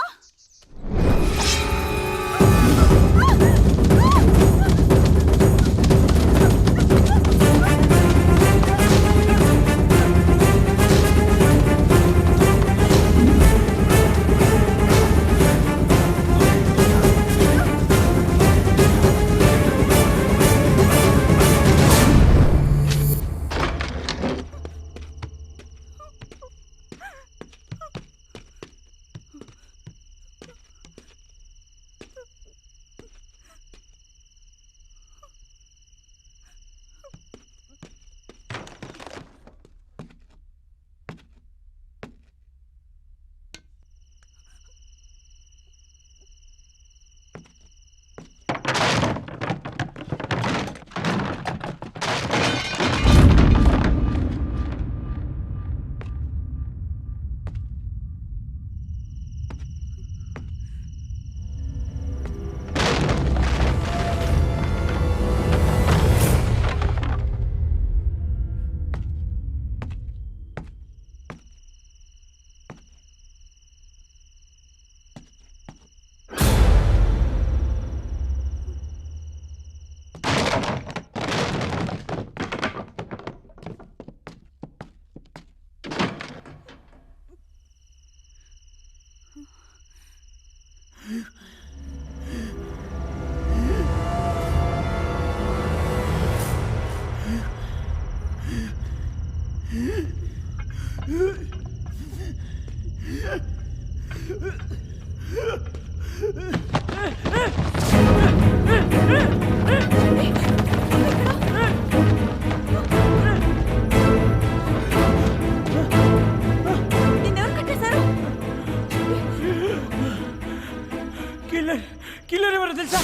H: నిన్నెవరు కట్టేశారు?
C: కిల్లర్ కిల్లర్ ఎవరో తెలుసా?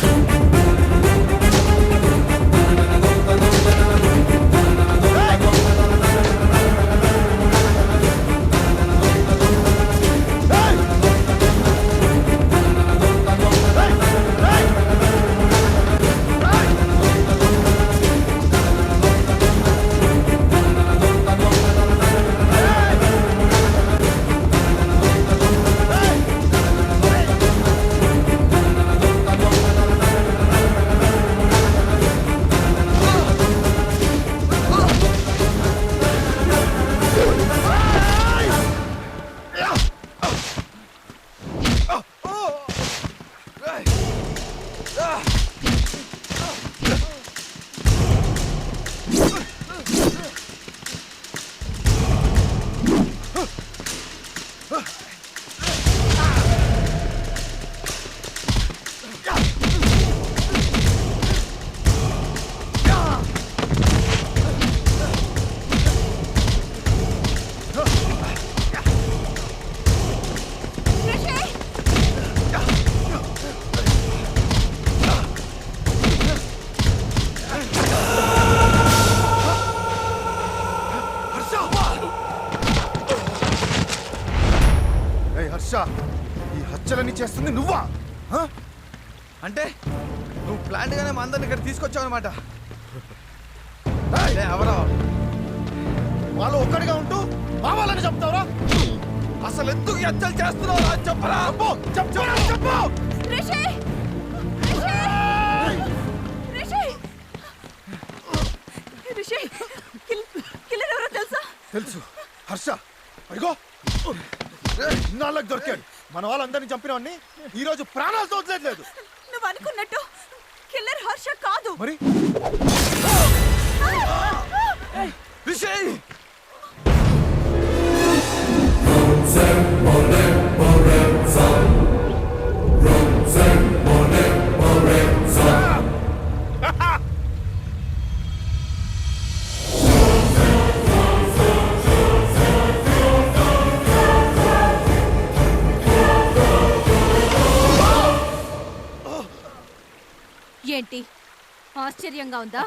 E: చేస్తుంది నువ్వా? హ?
F: అంటే నువ్వు ప్లాంట్ గానే మా అందరిని ఇక్కడ తీసుకొచ్చావు అనమాట. ఎవరో
E: వాళ్ళు ఒక్కడిగా ఉంటూ మా వాళ్ళని చెప్తావరా?
F: అసలు ఎందుకు హత్యలు చేస్తున్నావు చెప్పరా?
E: చెప్పు.
H: రిషి! కిల్లర్ ఎవరో తెలుసా?
E: తెలుసు, హర్ష. అడిగో ఇన్నాళ్ళకి దొరికాడు. మన వాళ్ళందరినీ చంపినవన్నీ ఈ రోజు ప్రాణాలతో వదిలేదు.
H: నువ్వు అనుకున్నట్టు కిల్లర్ హర్ష కాదు.
E: మరి
F: రిషి!
A: ఏంటి ఆశ్చర్యంగా ఉందా?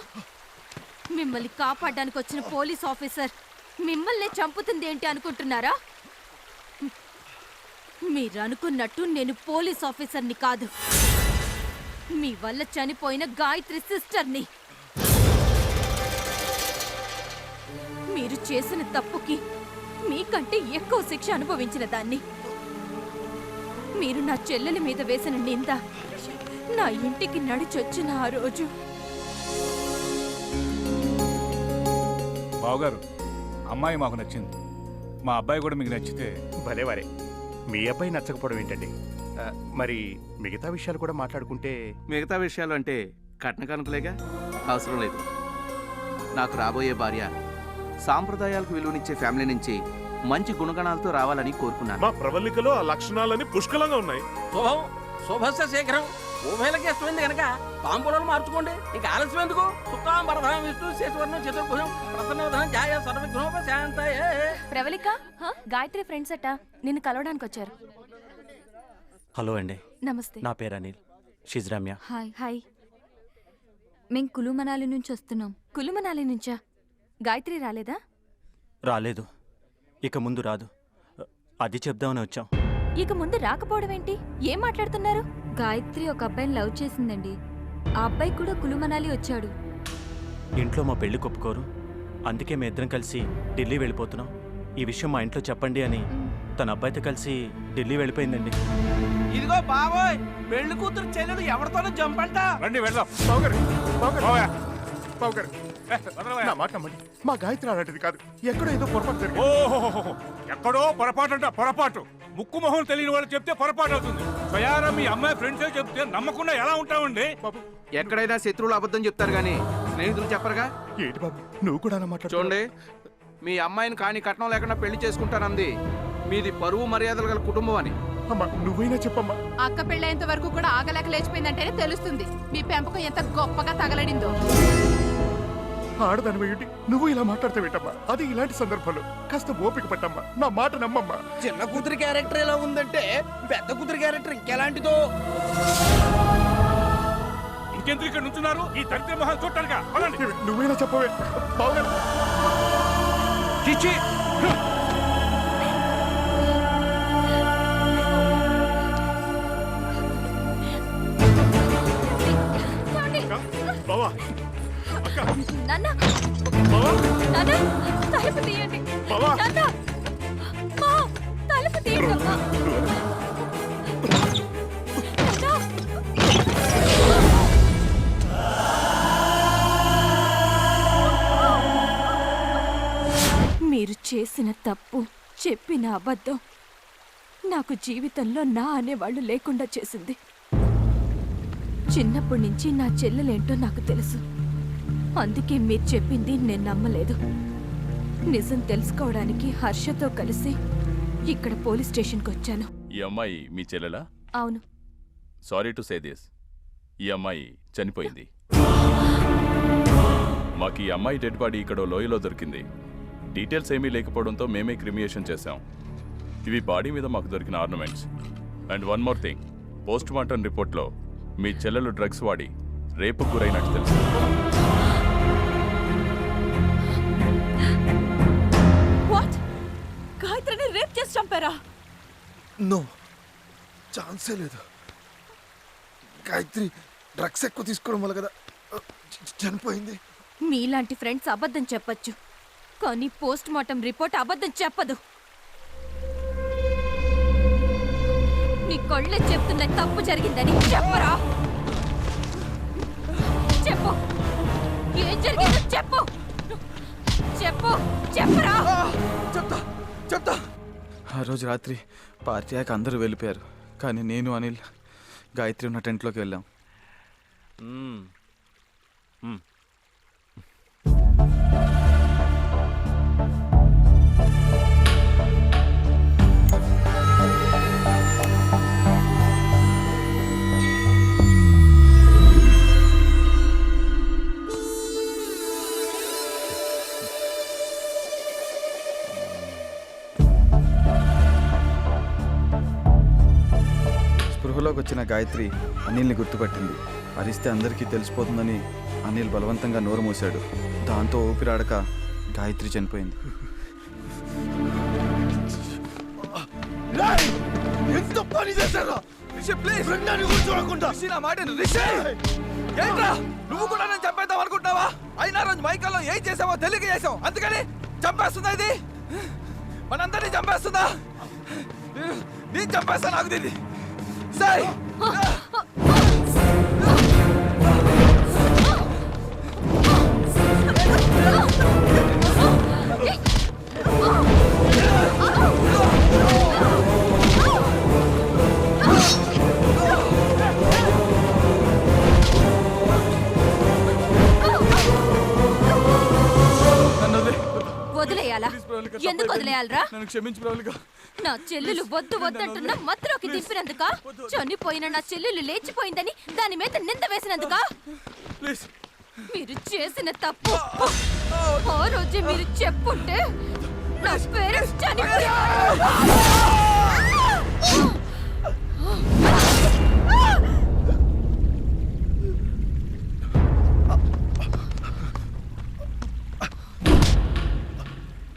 A: మిమ్మల్ని కాపాడడానికి వచ్చిన పోలీస్ ఆఫీసర్ మిమ్మల్ని చంపుతుంది ఏంటి అనుకుంటున్నారా? మీరు అనుకున్నట్టు నేను పోలీస్ ఆఫీసర్ని కాదు, మీ వల్ల చనిపోయిన గాయత్రి సిస్టర్ని. మీరు చేసిన తప్పుకి మీకంటే ఎక్కువ శిక్ష అనుభవించిన దాన్ని. మీరు నా చెల్లెలి మీద వేసిన నింద నా ఇంటికి నడిచొచ్చిన ఆ రోజు.
K: బావగారు, అమ్మాయి మాకు నచ్చింది. మా అబ్బాయి కూడా మీకు నచ్చితే
B: భలేవారే. మీ అబ్బాయి నచ్చకపోవడం ఏంటండి? మరి మిగతా విషయాలు కూడా మాట్లాడుకుంటే.
N: మిగతా విషయాలు అంటే కట్న కనుకలేగా, అవసరం లేదు. నాకు రాబోయే భార్య సాంప్రదాయాలకు విలువనిచ్చే ఫ్యామిలీ నుంచి మంచి గుణగణాలతో రావాలని కోరుకున్నాను.
G: మా ప్రవళికలో ఆ లక్షణాలని పుష్కలంగా ఉన్నాయి.
C: శుభస్య శీఘ్రం. ఉభయలకి ఇష్టమైంది కనుక తాంబూలాలు మార్చుకోండి. ఇక ఆలస్యం ఎందుకు? సుఖాం వరదం విష్ణు శేషవర్ణం చతుర్భుజం ప్రసన్నవదనం ఛాయ సర్వవిఘ్నోపశాంతయే.
A: ప్రవళిక, గాయత్రి ఫ్రెండ్స్ అట నిన్ను కలవడానికి వచ్చారు.
B: హలో అండి,
A: నమస్తే.
B: నా పేరు Anil. She's Ramya.
A: Hi. Hi.
H: మేం కులు మనాలి నుంచి వస్తున్నాం.
A: కులుమనాలి నుంచా? గాయత్రి రాలేదా?
B: రాలేదు, ఇక ముందు రాదు. అది చెప్దామని వచ్చాం.
A: ఇక ముందు రాకపోవడం ఏంటి? ఏం మాట్లాడుతున్నారు?
H: గాయత్రి ఒక అబ్బాయిని లవ్ చేసిందండి. ఆ అబ్బాయి కూడా కులు మనాలి వచ్చాడు.
B: ఇంట్లో మా పెళ్లి ఒప్పుకోరు, అందుకే మేము ఇద్దరం కలిసి ఢిల్లీ వెళ్ళిపోతున్నాం. ఈ విషయం మా ఇంట్లో చెప్పండి అని తన అబ్బాయితో కలిసి ఢిల్లీ వెళ్ళిపోయిందండి.
C: ఇదిగో బావోయ్, పెళ్లి కూతురు చెల్లెలు ఎవరితోనూ జంపంట.
K: రండి వెళ్దాం.
E: నా మాట నమ్మండి, మా గాయత్రి అలాంటిది కాదు. ఎక్కడో ఏదో పొరపాటు జరిగింది.
K: ఓహో, ఎక్కడో పొరపాటు అంట. పొరపాటు ముక్కు మొహం తెలియని వాళ్ళు చెప్తే పొరపాటు అవుతుంది. స్వయారా మీ అమ్మాయి ఫ్రెండ్సే చెప్తే నమ్మకుండా ఎలా ఉంటామండి?
N: ఎక్కడైనా శత్రువులు అబద్ధం చెప్తారు కానీ స్నేహితులు చెప్పరుగా.
E: ఏంటి బాబు, నువ్వు కూడా అలా మాట్లాడు.
N: చూడండి, మీ అమ్మాయిని కాని కట్నం లేకుండా పెళ్లి చేసుకుంటానంది. మీది పరువు మర్యాదలు గల కుటుంబం అని.
E: అమ్మా, నువ్వైనా చెప్పమ్మా.
A: అక్క పెళ్ళేంత వరకు కూడా ఆగలేక లేచిపోయిందంటేనే తెలుస్తుంది మీ పెంపకం ఎంత గొప్పగా తగలడిందో.
E: ఆడదాని ఏంటి నువ్వు ఇలా మాట్లాడతావేటమ్మా? అది ఇలాంటి సందర్భంలో కాస్త ఓపిక పట్టమ్మా. నా మాట నమ్మమ్మా.
C: చిన్న కూతురి క్యారెక్టర్ ఎలా ఉందంటే పెద్ద కూతురి క్యారెక్టర్ ఇంకెలాంటిదో.
K: ఇంకెందుకు ఇక్కడ నుంచున్నారు? ఈ దరిద్ర మొహం చూడటానికా?
E: నువ్వైనా చెప్పవే బావగారు.
K: చిచ్చి,
G: బావా,
A: నాన్న,
G: బావా,
A: నాన్న, తలుపు తీయండి.
G: బావా.
A: నాన్న, మా, తలుపు తీయండి అమ్మా. మీరు చేసిన తప్పు, చెప్పిన అబద్ధం నాకు జీవితంలో నా అనేవాళ్ళు లేకుండా చేసింది. చిన్నప్పటి నుంచి నా చెల్లెలేంటో నాకు తెలుసు. అందుకే మీరు చెప్పింది నేను నమ్మలేదు. నిజం తెలుసుకోవడానికి హర్షతో కలిసి ఇక్కడ పోలీస్ స్టేషన్కి వచ్చాను.
O: ఈ అమ్మాయి మీ చెల్లెలా?
A: అవును.
O: సారీ టు సే దిస్, ఈ అమ్మాయి చనిపోయింది. మాకు ఈ అమ్మాయి డెడ్ బాడీ ఇక్కడ లోయలో దొరికింది. డీటెయిల్స్ ఏమీ లేకపోవడంతో మేమే క్రిమియేషన్ చేశాం. ఇవి బాడీ మీద మాకు దొరికిన ornaments. And one more thing, post mortem రిపోర్ట్లో మీ చెల్లెలు డ్రగ్స్ వాడి రేపుకు గురైనట్టు తెలుసు.
H: వాట్? గాయత్రిని రేప్ చేసి చంపారా?
E: నో, ఛాన్సే లేదు. గాయత్రి డ్రగ్స్ ఎక్కువ తీసుకోవడం వల్ల కదా చనిపోయింది.
A: మీలాంటి ఫ్రెండ్స్ అబద్ధం చెప్పొచ్చు, కానీ పోస్ట్ మార్టం రిపోర్ట్ అబద్ధం చెప్పదు. నీ కళ్ళే చెప్తున్నాయి తప్పు జరిగిందని. చెప్పరా, చెప్పు, ఏం జరిగిందో చెప్పు, చెప్పు, చెప్పరా.
F: చెప్తా. ఆ రోజు రాత్రి పార్టీ అయ్యాక అందరూ వెళ్ళిపోయారు, కానీ నేను అనిల్ గాయత్రి ఉన్న టెంట్లోకి వెళ్ళాం. స్పృహలోకి వచ్చిన గాయత్రి అనిల్ని గుర్తుపట్టింది. అరిస్తే అందరికీ తెలిసిపోతుందని అనిల్ బలవంతంగా నోరు మూశాడు. దాంతో ఊపిరాడక గాయత్రి చనిపోయింది.
E: ఎంత పని చేశారా?
F: నువ్వు కూడా నన్ను చంపేద్దాం అనుకుంటున్నావా? అయినా రోజు మైకల్లో ఏం చేసావో తెలియక చేసావు, అందుకని చంపేస్తుందా ఇది? మనందరినీ చంపేస్తుందా? నేను చంపేస్తా, నాకు తెలియదు. సాయి
A: వదిలేయాలా? ఎందుకు వదిలేయాలరా?
F: నన్ను క్షమించు ప్రవళిక.
A: నా చెల్లెలు వద్దు వద్దంటున్నా మత్తులోకి దింపినందుక? చనిపోయిన నా చెల్లెలు లేచిపోయిందని దాని మీద నింద వేసినందుక? మీరు చేసిన తప్పు ఆ రోజే మీరు చెప్పుంటే నా పేరెంట్స్ చనిపోయారు.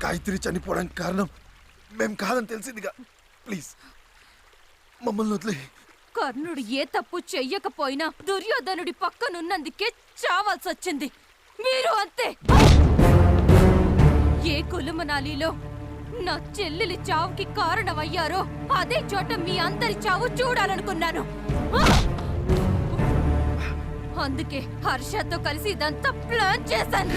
E: గాయత్రి చనిపోవడానికి కారణం మేం కాదని తెలిసిందిగా. ప్లీజ్ మమ్మల్ని వదిలే.
A: కర్ణుడు ఏ తప్పు చెయ్యకపోయినా దుర్యోధనుడి పక్కనున్నందుకే చావాల్సి వచ్చింది. మీరు అంతే. ఏ కులమనాలిలో నా చెల్లెలి చావుకి కారణమయ్యారో అదే చోట మీ అందరి చావు చూడాలనుకున్నాను. అందుకే హర్షతో కలిసి ఇదంతా ప్లాన్ చేశాను.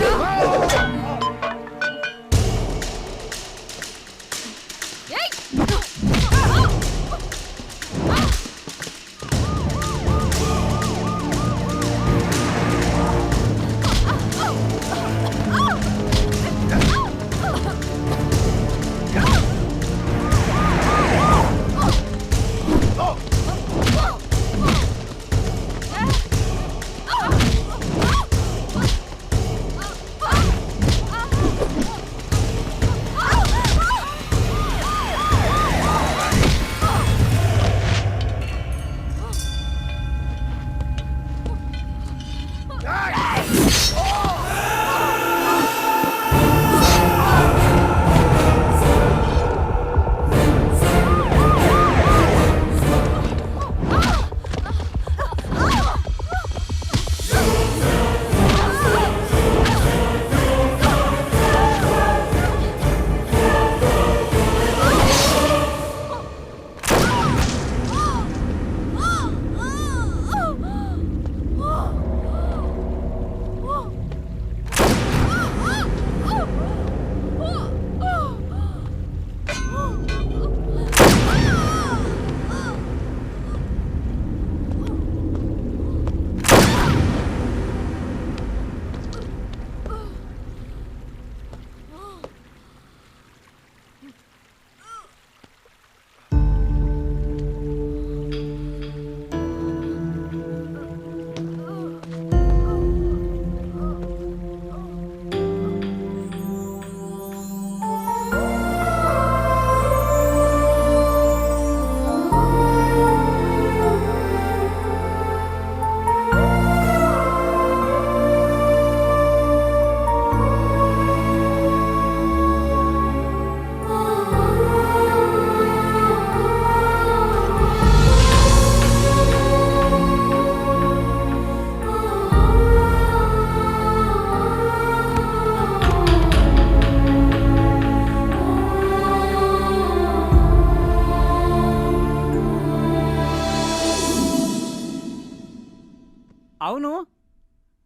C: అవును,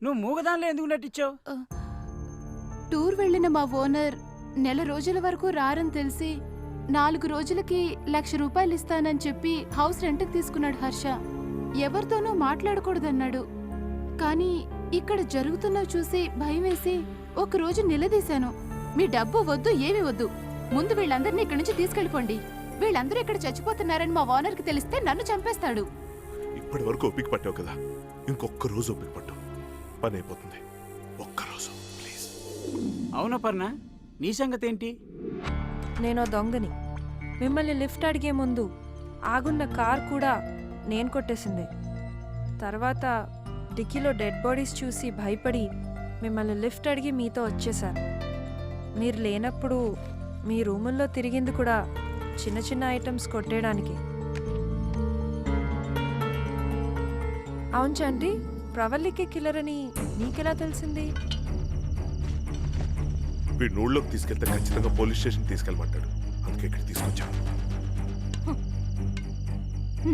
C: నువ్వు మూగదానిలో ఎందుకు నటించావు?
H: టూర్ వెళ్ళిన మా ఓనర్ నెల రోజుల వరకు రారని తెలిసి 4 రోజులకి 1,00,000 రూపాయలు ఇస్తానని చెప్పి హౌస్ రెంట్కి తీసుకున్నాడు హర్ష. ఎవరితోనూ మాట్లాడకూడదన్నాడు. కానీ ఇక్కడ జరుగుతున్నవి చూసి భయం వేసి ఒకరోజు నిలదీశాను. మీ డబ్బు వద్దు, ఏమీ వద్దు, ముందు వీళ్ళందరినీ ఇక్కడి నుంచి తీసుకెళ్ళిపోండి. వీళ్ళందరూ ఇక్కడ చచ్చిపోతున్నారని మా ఓనర్కి తెలిస్తే నన్ను చంపేస్తాడు.
G: ఇప్పటి వరకు ఓపిక పట్టావు కదా, ఇంకొక్క రోజు ఓపిక పట్టు, పని అయిపోతుంది. ఒక్కరోజు ప్లీజ్.
C: అవునపర్ణ, నీ సంగతి ఏంటి?
M: నేను దొంగని. మిమ్మల్ని లిఫ్ట్ అడిగే ముందు ఆగున్న కార్ కూడా నేను కొట్టేసింది. తర్వాత డిక్కీలో డెడ్ బాడీస్ చూసి భయపడి మిమ్మల్ని లిఫ్ట్ అడిగి మీతో వచ్చేసాను. మీరు లేనప్పుడు మీ రూముల్లో తిరిగింది కూడా చిన్న చిన్న ఐటమ్స్ కొట్టేయడానికి. అవును చంటి, ప్రవల్లికే కిల్లర్ అని నీకెలా తెలిసింది?
G: వీడిని ఊళ్ళోకి తీసుకెళ్తే ఖచ్చితంగా పోలీస్ స్టేషన్ తీసుకెళ్ళమంటాడు, అందుకే ఇక్కడ తీసుకొచ్చాను.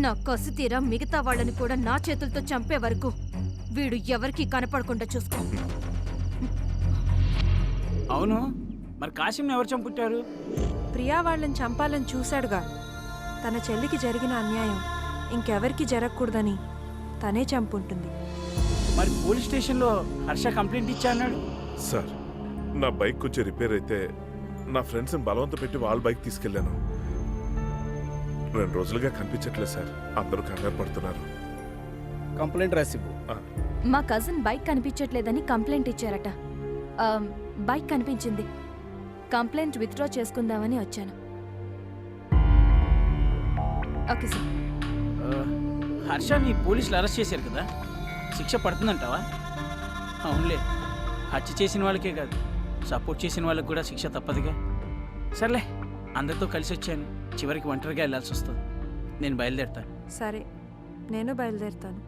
A: నా కసి తీరా మిగతా వాళ్ళని కూడా నా చేతులతో చంపే వరకు వీడు ఎవరికీ కనపడకుండా చూసుకో.
C: అవును, మరి కాశీంని ఎవరు చంపుట్టారు?
M: ప్రియా వాళ్ళని చంపాలని చూశాడుగా. తన చెల్లికి జరిగిన అన్యాయం ఇంకెవరికి జరగకూడదని తనే చంపుంటుంది.
C: మరి పోలీస్ స్టేషన్లో హర్ష కంప్లైంట్ ఇచ్చా అన్నాడు.
G: సార్, నా బైక్ కొంచెం రిపేర్ అయితే నా ఫ్రెండ్స్ని బలవంత పెట్టి వాళ్ళ బైక్ తీసుకెళ్ళాను. 2 రోజులుగా కనిపించట్లేదు సార్, అందరూ కంగారు పడుతున్నారు.
C: కంప్లైంట్ రాసివ్వు.
A: మా కజిన్ బైక్ కనిపించట్లేదని కంప్లైంట్ ఇచ్చారట. బైక్ కనిపించింది. కంప్లైంట్ విత్డ్రా చేసుకుందామని వచ్చాను. Okay sir.
C: హర్షని పోలీసులు అరెస్ట్ చేశారు కదా, శిక్ష పడుతుందంటావా? అవునులే, హత్య చేసిన వాళ్ళకే కాదు, సపోర్ట్ చేసిన వాళ్ళకి కూడా శిక్ష తప్పదుగా. సర్లే, అందరితో కలిసి వచ్చాను, చివరికి ఒంటరిగా వెళ్ళాల్సి వస్తుంది. నేను బయలుదేరుతాను.
M: సరే, నేను బయలుదేరుతాను.